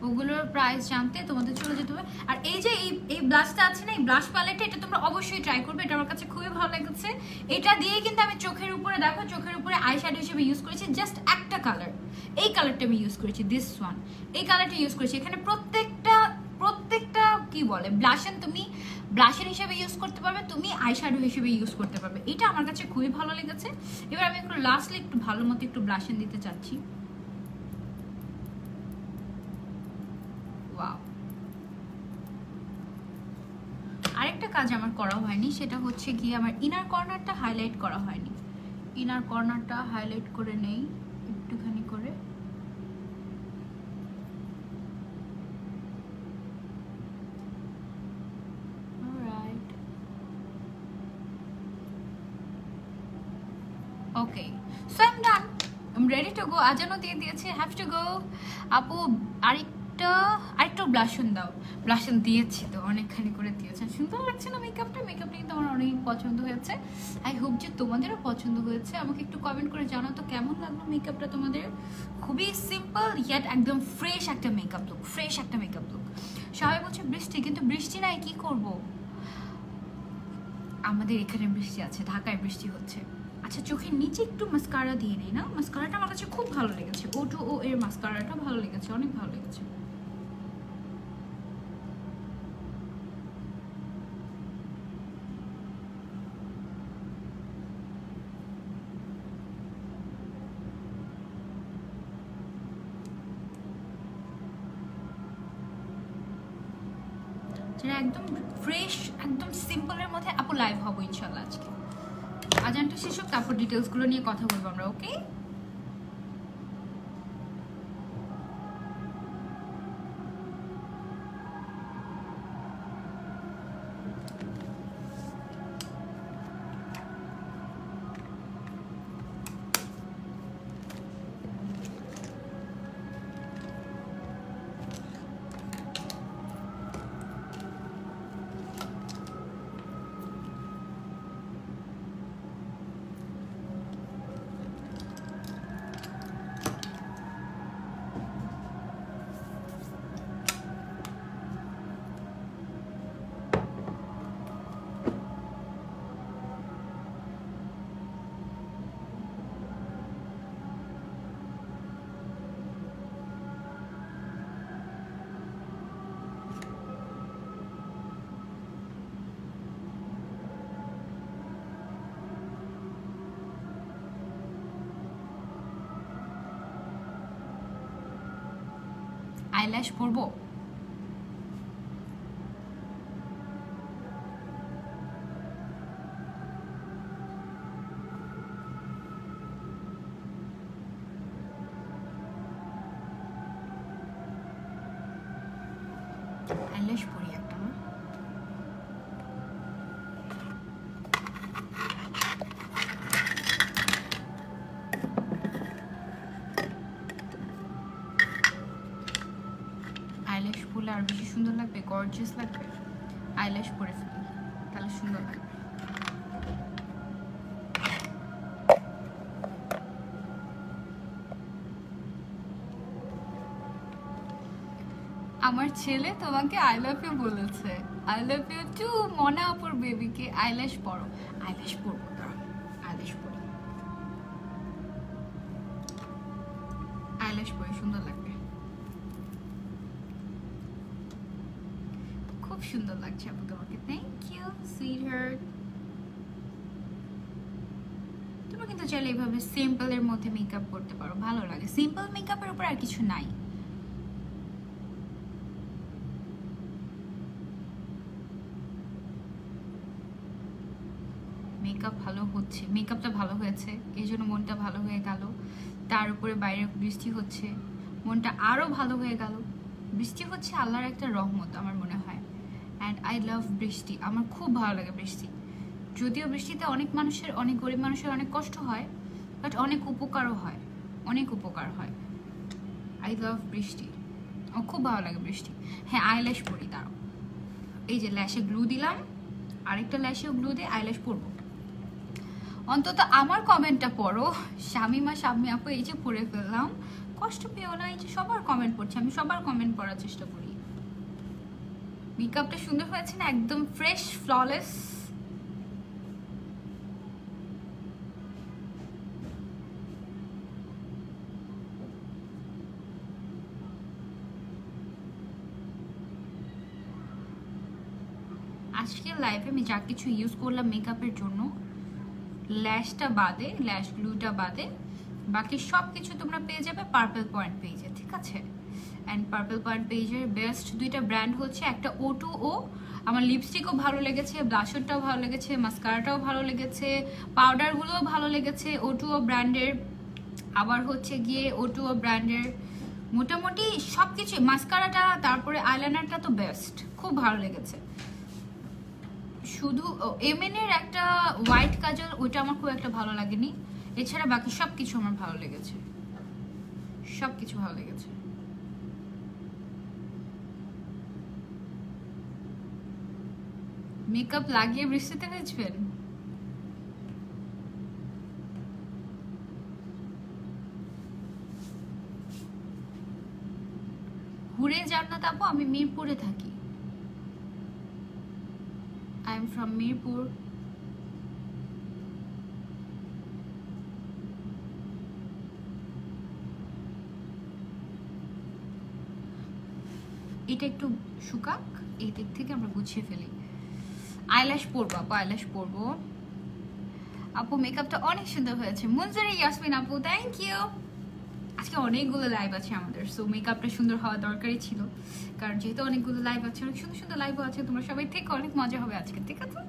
ওগুলোর প্রাইস জানতে তোমাদের চলে যেতে হবে। আর এই যে এই ব্লাশটা আছে না, এই ব্লাশ প্যালেটটা, এটা তোমরা অবশ্যই ট্রাই করবে, এটা আমার কাছে খুবই ভালো লেগেছে। এটা দিয়ে কিন্তু আমি চোখের উপরে, দেখো চোখের উপরে আইশ্যাডো হিসেবে ইউজ করেছি, জাস্ট একটা কালার, এই কালারটা আমি ইউজ করেছি, দিস ওয়ান, এই কালারটা ইউজ করেছি। এখানে প্রত্যেকটা কি বলে ব্লাশন, তুমি ব্লাশার হিসেবে ইউজ করতে পারবে, তুমি আইশ্যাডো হিসেবে ইউজ করতে পারবে, এটা আমার কাছে খুবই ভালো লেগেছে। এবার আমি একটু লাস্টলি একটু ভালো মতো একটু ব্লাশন দিতে চাচ্ছি। ওয়াও, আরেকটা কাজ আমার করা হয়নি, সেটা হচ্ছে কি আমার ইনার কর্নারটা হাইলাইট করা হয়নি। ইনার কর্নারটা হাইলাইট করে নেই একটুখানি করে। Okay, so I am done, I am ready to go. আজানও দিয়ে দিয়েছে, হ্যাভ টু গো। আপু আরেকটা ব্লাশন দাও। ব্লাশন দিয়েছি তো, অনেকখানি করে দিয়েছে, সুন্দর লাগছে না মেকআপটা? মেকআপটা কিন্তু আমার অনেক পছন্দ হয়েছে। আই হোপ যে তোমাদেরও পছন্দ হয়েছে। আমাকে একটু কমেন্ট করে জানাও তো কেমন লাগলো মেকআপটা তোমাদের। খুবই সিম্পল ইয়েট একদম ফ্রেশ একটা মেকআপ লুক, ফ্রেশ একটা মেকআপ লুক। সবাই বলছে বৃষ্টি, কিন্তু বৃষ্টি নাই, কি করব? আমাদের এখানে বৃষ্টি আছে, ঢাকায় বৃষ্টি হচ্ছে। আচ্ছা, চোখের নিচে একটু মাস্কারা দিয়ে নেই না? মাস্কারাটা আমার কাছে খুব ভালো লেগেছে, O2O এর মাস্কারাটা ভালো লেগেছে, অনেক ভালো লেগেছে। যেটা একদম ফ্রেশ, একদম সিম্পলের মধ্যে। আপু লাইভ হবো ইনশাল্লাহ আজকে, আজানটা শেষ হোক, তারপর ডিটেলসগুলো নিয়ে কথা বলবো আমরা, ওকে? আইল্যাশ পরবো? আইল্যাশ পরি একটা। আইল্যাশ পরলে আর বেশি সুন্দর লাগবে, গর্জিয়াস লাগবে। আইল্যাশ পরে ফেলি, তাহলে সুন্দর লাগবে। আমার ছেলে তোমাকে আই লাভ ইউ বলেছে, আই লাভ ইউ টু মনা আপুর বেবিকে। আইল্যাশ পরো, আইল্যাশ পরবো, আইল্যাশ পরি, আইল্যাশ পরে সুন্দর লাগবে, খুব সুন্দর লাগছে আপু তোমাকে। Thank you sweetheart. তুমি কিন্তু চাইলে এইভাবে সিম্পলের মধ্যে মেকআপ করতে পারো, ভালো লাগে। সিম্পল মেকআপের উপর আর কিছু নাই। মেকআপ ভালো হচ্ছে, মেকআপটা ভালো হয়েছে, এই জন্য মনটা ভালো হয়ে গেল। তার উপরে বাইরে বৃষ্টি হচ্ছে, মনটা আরো ভালো হয়ে গেল। বৃষ্টি হচ্ছে আল্লাহর একটা রহমত আমার মনে হয়। অ্যান্ড আই লাভ বৃষ্টি, আমার খুব ভালো লাগে বৃষ্টি। যদিও বৃষ্টিতে অনেক মানুষের, অনেক গরিব মানুষের অনেক কষ্ট হয়, বাট অনেক উপকারও হয়, অনেক উপকার হয়। আই লাভ বৃষ্টি, ও খুব ভালো লাগে বৃষ্টি। হ্যাঁ আইল্যাশ পরি, দাঁড়াও এই যে ল্যাশে গ্লু দিলাম, আরেকটা ল্যাশেও গ্লু দিয়ে আইল্যাশ পরবো। অন্তত আমার কমেন্টটা পড়ো। শামিমা শাম্মী আপু এই যে পড়ে ফেললাম, কষ্ট পেও না, এই যে সবার কমেন্ট পড়ছে, আমি সবার কমেন্ট পড়ার চেষ্টা করি। মেকআপটা সুন্দর হয়েছে না, একদম ফ্রেশ ফ্ললেস। আজকের লাইফে আমি যা কিছু ইউজ করলাম মেকআপের জন্য, ল্যাশটা বাদে, ল্যাশ গ্লুটা বাদে, বাকি সব কিছু তোমরা পেয়ে যাবে পার্পল পয়েন্ট পেজে, ঠিক আছে? অ্যান্ড পার্পল পয়েন্ট পেজের বেস্ট দুইটা ব্র্যান্ড হচ্ছে, একটা O2O, আমার লিপস্টিকও ভালো লেগেছে, ব্লাশারটাও ভালো লেগেছে, মাস্কারাটাও ভালো লেগেছে, পাউডারগুলোও ভালো লেগেছে O2O ব্র্যান্ডের। আবার হচ্ছে গিয়ে O2O ব্র্যান্ডের মোটামুটি সব কিছু, মাস্কারাটা তারপরে আইলাইনারটা তো বেস্ট, খুব ভালো লেগেছে। শুধু এমএন এর একটা হোয়াইট কাজল, ওইটা আমার খুব একটা ভালো লাগেনি, এছাড়া বাকি সব কিছু আমার ভালো লেগেছে, সব কিছু ভালো লেগেছে। মেকআপ লাগিয়ে বৃষ্টিতে ভেজবেন? ঘুরে যান না তাপো, আমি মিরপুরে থাকি, আই এম ফ্রম মিরপুর। এটা একটু শুকাক, এই দিক থেকে আমরা গুছিয়ে ফেলি। আইল্যাশ পরবো আপু, আইল্যাশ পরবো। আপু মেকআপটা অনেক সুন্দর হয়েছে। মুনজারি ইয়াসমিন আপু থ্যাংক ইউ। আজকে অনেকগুলো লাইভ আছে আমাদের, সো মেকআপটা সুন্দর হওয়া দরকারই ছিল, কারণ যেহেতু অনেকগুলো লাইভ আছে, অনেক সুন্দর সুন্দর লাইভও আছে, তোমরা সবাই থেকে অনেক মজা হবে আজকে, ঠিক আছে?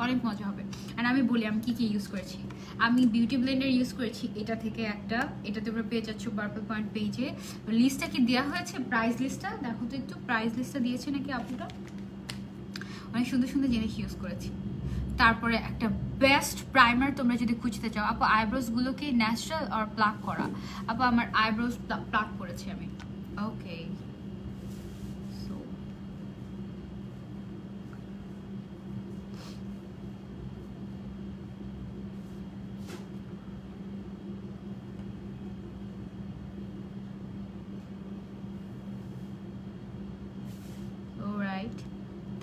অনেক মজা হবে। আর আমি বলি আমি কি কি ইউজ করেছি। আমি বিউটি ব্লেন্ডার ইউজ করেছি, এটা থেকে একটা, এটা তোমরা পেয়ে যাচ্ছ পার্পল পয়েন্ট পেজে। লিস্টটা কি দেওয়া হয়েছে, প্রাইস লিস্টটা দেখো তো একটু, প্রাইস লিস্টটা দিয়েছে নাকি আপুটা? অনেক সুন্দর সুন্দর জিনিস ইউজ করেছি। তারপরে একটা বেস্ট প্রাইমার তোমরা যদি খুঁজতে চাও আপু, আইব্রোজ গুলোকে ন্যাচারাল আর প্লাক করা। আপু আমার আইব্রোজ প্লাক করেছি আমি, ওকে।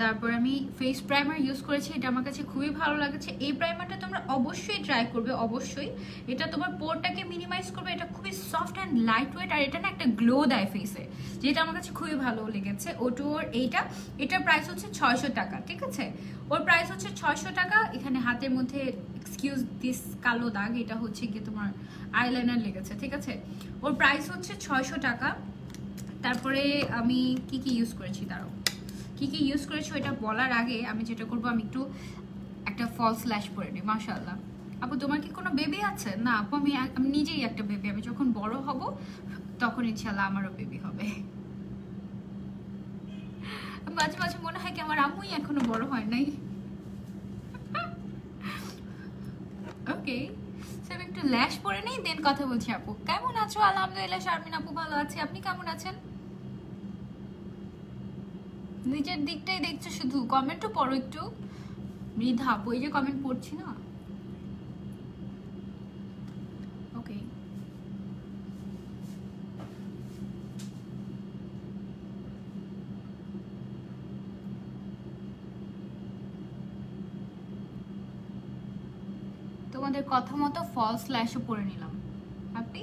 তারপর আমি ফেস প্রাইমার ইউজ করেছি, এটা আমার কাছে খুবই ভালো লাগছে। এই প্রাইমারটা তোমরা অবশ্যই ট্রাই করবে, অবশ্যই। এটা তোমার পোরটাকে মিনিমাইজ করবে, এটা খুবই সফট অ্যান্ড লাইট ওয়েট, আর এটা না একটা গ্লো দেয় ফেসে, যেটা আমার কাছে খুবই ভালো লেগেছে। O2O এইটা, এটার প্রাইস হচ্ছে 600 টাকা, ঠিক আছে? ওর প্রাইস হচ্ছে 600 টাকা। এখানে হাতের মধ্যে এক্সকিউজ দিস কালো দাগ, এটা হচ্ছে গিয়ে তোমার আইলাইনার লেগেছে, ঠিক আছে? ওর প্রাইস হচ্ছে 600 টাকা। তারপরে আমি কি কি ইউজ করেছি, দাঁড়াও, কি কি ইউজ করেছো এটা বলার আগে আমি যেটা করবো, আমি একটু একটা ফলস ল্যাশ পরে নিই। মাশাআল্লাহ আপু, তোমার কি কোনো বেবি আছে? না আপু, আমি নিজেই একটা বেবি, আমি যখন বড় হব তখন ইনশাআল্লাহ আমারও বেবি হবে। মাঝে মাঝে মনে হয় কি আমার আম্মুই এখনো বড় হয় নাই। ওকে, আমি একটু ল্যাশ পরে নেই, দেন কথা বলছি। আপু কেমন আছো? আলহামদুলিল্লাহ শারমিন আপু ভালো আছি, আপনি কেমন আছেন? নিজের দিকটাই দেখছো শুধু, কমেন্টও পড়ো একটু। মৃধা আপু এই যে কমেন্ট পড়ছি না, ওকে। তোমাদের কথা মতো ফলস ল্যাশও পরে নিলাম। আপনি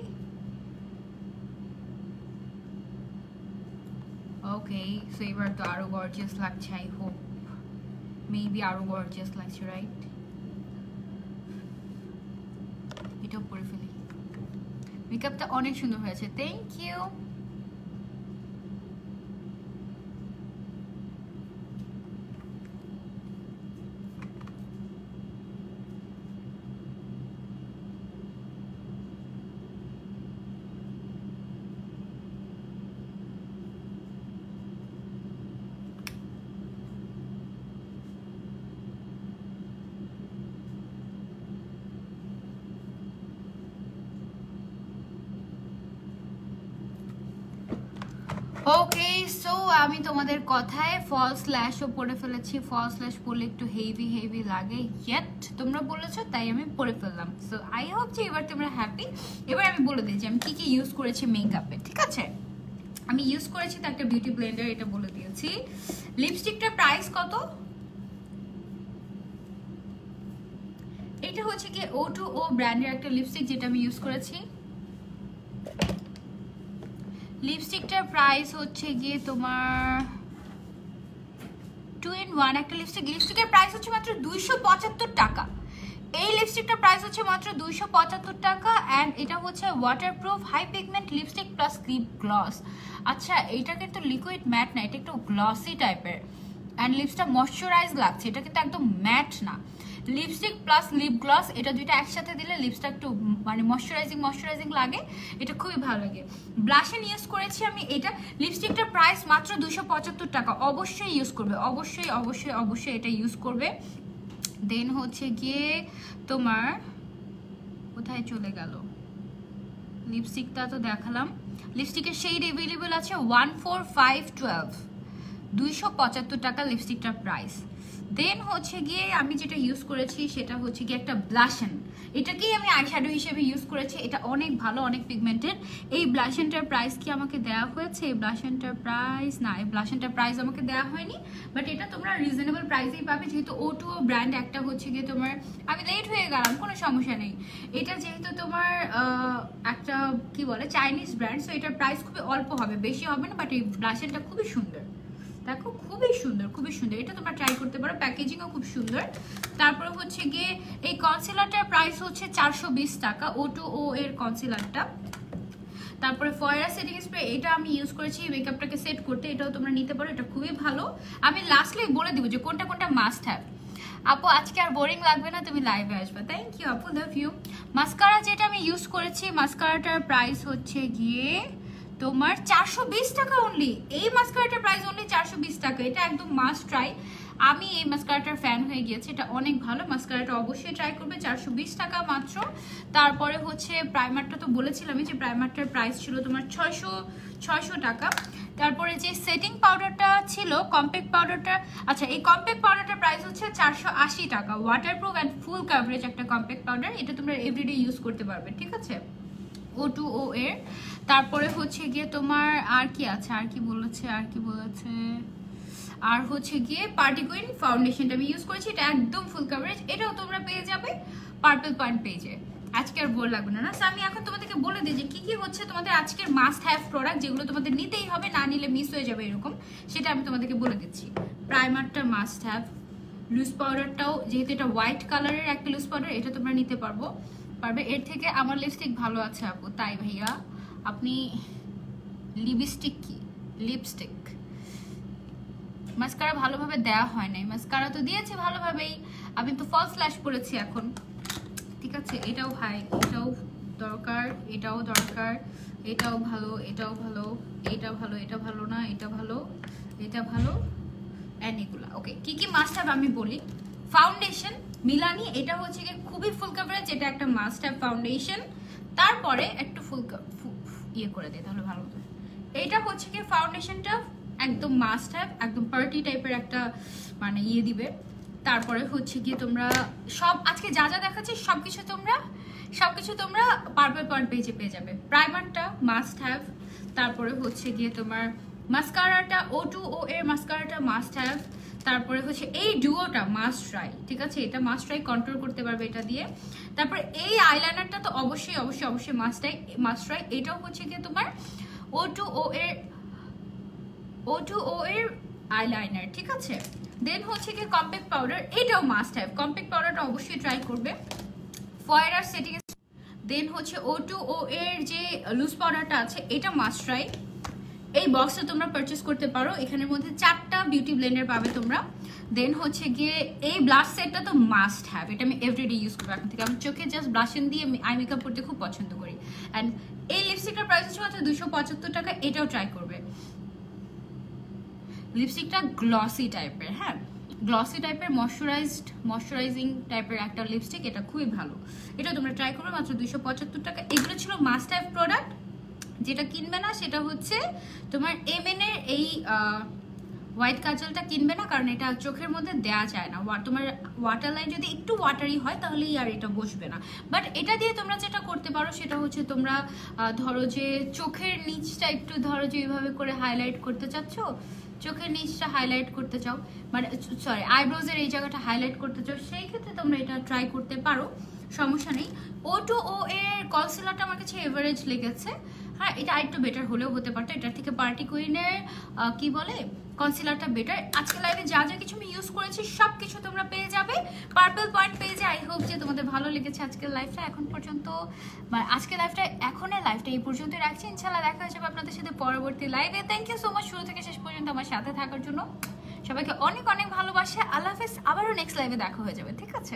ওকে, সো এবার তো আরো গর্জিয়াস লাগছে, আই হোপ মেবি আরো গর্জিয়াস লাগছে, রাইট? এটাও পরে ফেলি। মেকআপটা অনেক সুন্দর হয়েছে, থ্যাংক ইউ। ওকে, সো আমি তোমাদের কথায় ফলস ল্যাশও পরে ফেলেছি। ফলস ল্যাশ পরলে একটু হেভি হেভি লাগে, ইয়েট তোমরা বলেছো তাই আমি পরে ফেললাম। সো আই হোপ যে এবার তোমরা হ্যাপি। এবার আমি বলে দিই যে আমি কি কি ইউজ করেছি মেকআপে, ঠিক আছে? আমি ইউজ করেছি তো একটা বিউটি ব্লেন্ডার, এটা বলে দিয়েছি। লিপস্টিকটার প্রাইস কত? এটা হচ্ছে কি O2O ব্র্যান্ডের একটা লিপস্টিক যেটা আমি ইউজ করেছি। লিপস্টিকটার প্রাইস হচ্ছে গিয়ে তোমার 2-in-1 একটা লিপস্টিক। লিপস্টিকের প্রাইস হচ্ছে মাত্র 275 টাকা। এই লিপস্টিকটার প্রাইস হচ্ছে মাত্র 275 টাকা। অ্যান্ড এটা হচ্ছে waterproof high pigment lipstick plus lip gloss. আচ্ছা, এটা কিন্তু লিকুইড ম্যাট না, এটা একটু গ্লসি টাইপের। অ্যান্ড লিপসটা ময়শ্চারাইজ লাগছে, এটা কিন্তু একদম ম্যাট না। লিপস্টিক প্লাস লিপ গ্লস এটা দুইটা একসাথে দিলে লিপসটা একটু মানে ময়শ্চারাইজিং লাগে, এটা খুবই ভালো লাগে। ব্লাশন ইউজ করেছি আমি। এটা লিপস্টিকটার প্রাইস মাত্র 275 টাকা। অবশ্যই ইউজ করবে, অবশ্যই অবশ্যই অবশ্যই এটা ইউজ করবে। দেন হচ্ছে গিয়ে তোমার কোথায় চলে গেল লিপস্টিকটা, তো দেখালাম। লিপস্টিকের শেড অ্যাভেলেবল আছে 14512, 275 টাকা লিপস্টিকটার প্রাইস। দেন হচ্ছে গিয়ে আমি যেটা ইউজ করেছি সেটা হচ্ছে গিয়ে একটা ব্লাশন। এটাকেই আমি আইশ্যাডো হিসেবে ইউজ করেছি। এটা অনেক ভালো, অনেক পিগমেন্টেড। এই ব্লাশনটার প্রাইস কি আমাকে দেওয়া হয়েছে? এই ব্লাশনটার প্রাইস না, এই ব্লাশনটার প্রাইস আমাকে দেওয়া হয়নি, বাট এটা তোমরা রিজনেবল প্রাইসেই পাবে। যেহেতু O2O ব্র্যান্ড একটা হচ্ছে গিয়ে তোমার, আমি লেট হয়ে গেলাম, কোনো সমস্যা নেই। এটা যেহেতু তোমার একটা কি বলে চাইনিজ ব্র্যান্ড, সো এটার প্রাইস খুবই অল্প হবে, বেশি হবে না। বাট এই ব্লাশনটা খুবই সুন্দর, দেখো খুবই সুন্দর, খুবই সুন্দর। এটা তোমরা ট্রাই করতে পারো, প্যাকেজিংও খুব সুন্দর। তারপরে হচ্ছে গিয়ে এই কনসিলারটার প্রাইস হচ্ছে 420 টাকা, O2O এর কনসিলারটা। তারপরে ফয়রা সেটিং স্প্রে, এটা আমি ইউজ করেছি মেকআপটাকে সেট করতে, এটাও তোমরা নিতে পারো, এটা খুবই ভালো। আমি লাস্টলি বলে দিব যে কোনটা কোনটা মাস্ট হ্যাভ। আপু আজকে আর বোরিং লাগবে না, তুমি লাইভে আসবে। থ্যাংক ইউ আপু, লাভ ইউ। মাস্কারা যেটা আমি ইউজ করেছি, মাস্কারাটার প্রাইস হচ্ছে গিয়ে তোমার 420 টাকা অনলি। এই মাস্কারাটার প্রাইস অনলি 420 টাকা। এটা একদম মাস্ট ট্রাই। আমি এই মাস্কারাটার ফ্যান হয়ে গিয়েছি, এটা অনেক ভালো। মাস্কারাটা অবশ্যই ট্রাই করবে, 420 টাকা মাত্র। তারপরে হচ্ছে প্রাইমারটা তো বলেছিলামই যে প্রাইমারটার প্রাইস ছিল তোমার 600 টাকা। তারপরে যে সেটিং পাউডারটা ছিল কম্প্যাক্ট পাউডারটা, আচ্ছা এই কম্প্যাক্ট পাউডারটার প্রাইস হচ্ছে 480 টাকা। ওয়াটারপ্রুফ অ্যান্ড ফুল কাভারেজ একটা কম্প্যাক্ট পাউডার, এটা তোমরা এভরিডে ইউজ করতে পারবে, ঠিক আছে? O2O এর। তারপরে হচ্ছে গিয়ে তোমার আর কি আছে, আর কি বলেছে আর হচ্ছে গিয়ে পার্টি কুইন ফাউন্ডেশনটা আমি ইউজ করেছি, এটা একদম ফুল কভারেজ। এটাও তোমরা পেয়ে যাবে পার্পল পয়েন্ট পেজে। আজকে আর বোর লাগবে না। আমি এখন তোমাদেরকে বলে দিই যে কি কি হচ্ছে তোমাদের আজকের মাস্ট হ্যাভ প্রোডাক্ট, যেগুলো তোমাদের নিতেই হবে, না নিলে মিস হয়ে যাবে এরকম, সেটা আমি তোমাদেরকে বলে দিচ্ছি। প্রাইমারটা মাস্ট হ্যাভ। লুজ পাউডারটাও, যেহেতু এটা হোয়াইট কালারের একটা লুজ পাউডার, এটা তোমরা নিতে পারবে। এর থেকে আমার লিপস্টিক ভালো আছে আপু, তাই ভাইয়া আপনি লিপস্টিক কি লিপস্টিক মাস্কারা ভালোভাবে দেওয়া হয় নাই, মাস্কারা তো দিয়েছে ভালোভাবেই। আমি তো ফলস ল্যাশ পরেছি এখন, ঠিক আছে? এটাও ভাই, এটাও দরকার, এটাও দরকার, এটাও ভালো, এটাও ভালো, এটা ভালো, এটা ভালো না, এটা ভালো, এটা ভালো, অ্যান্ড এগুলা। ওকে, কি কি মাস্ট হ্যাভ আমি বলি। ফাউন্ডেশন মিলানি, এটা হচ্ছে কি খুবই ফুল কভারেজ, এটা একটা মাস্ট হ্যাভ ফাউন্ডেশন। তারপরে একটু ফুল ইয়ে করে দেয় তাহলে ভালো হবে। এটা হচ্ছে কি ফাউন্ডেশনটা একদম মাস্ট হ্যাভ, একদম পার্টি টাইপের একটা মানে ইয়ে দিবে। তারপরে হচ্ছে গিয়ে তোমরা সব আজকে যা যা দেখাচ্ছি সবকিছু তোমরা পার্পল পয়েন্ট পেজে পেয়ে যাবে। প্রাইমারটা মাস্ট হ্যাভ। তারপরে হচ্ছে গিয়ে তোমার মাস্কারাটা O2O এর মাস্কারাটা মাস্ট হ্যাভ। তারপরে হচ্ছে এই ডুয়োটা মাস্ট ট্রাই, ঠিক আছে? এটা মাস্ট ট্রাই, কন্ট্রোল করতে পারবে এটা দিয়ে। তারপরে এই আইলাইনারটা তো অবশ্যই অবশ্যই অবশ্যই মাস্ট ট্রাই। এটাও হচ্ছে গিয়ে তোমার O2O এর আইলাইনার, ঠিক আছে? দেন হচ্ছে গিয়ে কম্প্যাক্ট পাউডার, এটাও মাস্ট হ্যাভ। কম্প্যাক্ট পাউডারটা অবশ্যই ট্রাই করবে। ফয়রার সেটিং। দেন হচ্ছে O2O এর যে লুজ পাউডারটা আছে, এটা মাস্ট ট্রাই। এই বক্সটা তোমরা পারচেস করতে পারো, এখানের মধ্যে 4টা বিউটি ব্লেন্ডার পাবে তোমরা। দেন হচ্ছে গিয়ে এই ব্লাশ সেটটা তো মাস্ট হ্যাভ, এটা আমি এভরিডে ইউজ করবো এখন থেকে। আমি চোখে জাস্ট ব্লাশন দিয়ে আই মেকআপ করতে খুব পছন্দ করি। অ্যান্ড এই লিপস্টিকটার প্রাইস হচ্ছে মাত্র 275 টাকা, এটাও ট্রাই করবে। লিপস্টিকটা গ্লসি টাইপের, হ্যাঁ গ্লসি টাইপের ময়শ্চারাইজিং টাইপের একটা লিপস্টিক, এটা খুবই ভালো, এটা তোমরা ট্রাই করবে মাত্র 275 টাকা। এগুলো ছিল মাস্ট হ্যাভ প্রোডাক্ট। যেটা কিনবে না সেটা হচ্ছে তোমার MN এর এই হোয়াইট কাজলটা কিনবে না, কারণ এটা চোখের মধ্যে দেয়া যায় না। তোমার ওয়াটার লাইন যদি একটু ওয়াটারি হয় তাহলেই আর এটা বসবে না। বাট এটা দিয়ে তোমরা যেটা করতে পারো সেটা হচ্ছে তোমরা ধরো যে চোখের নিচটা একটু ধরো যে এইভাবে করে হাইলাইট করতে চাচ্ছ, চোখের নিচটা হাইলাইট করতে চাও, মানে সরি আইব্রোজের এই জায়গাটা হাইলাইট করতে চাও, সেই ক্ষেত্রে তোমরা এটা ট্রাই করতে পারো, সমস্যা নেই। O2O এর কনসিলারটা আমার কাছে এভারেজ লেগেছে। হ্যাঁ, এটা আরেকটু বেটার হলেও হতে পারতো, এটার থেকে পার্টি কুইনের কি বলে কনসিলারটা বেটার। আজকে লাইভে যা যা কিছু আমি ইউজ করেছি সব কিছু তোমরা পেয়ে যাবে পার্পল পয়েন্ট পেজে। আই হোপ যে তোমাদের ভালো লেগেছে আজকের লাইভটা। এখন পর্যন্ত আজকের লাইভটা লাইভটা এই পর্যন্ত রাখছি। ইনশাআল্লাহ দেখা হয়ে যাবে আপনাদের সাথে পরবর্তী লাইভে। থ্যাংক ইউ সো মাচ শুরু থেকে শেষ পর্যন্ত আমার সাথে থাকার জন্য। সবাইকে অনেক অনেক ভালোবাসা। আল্লাহ হাফেজ। আবারও নেক্সট লাইভে দেখা হয়ে যাবে, ঠিক আছে?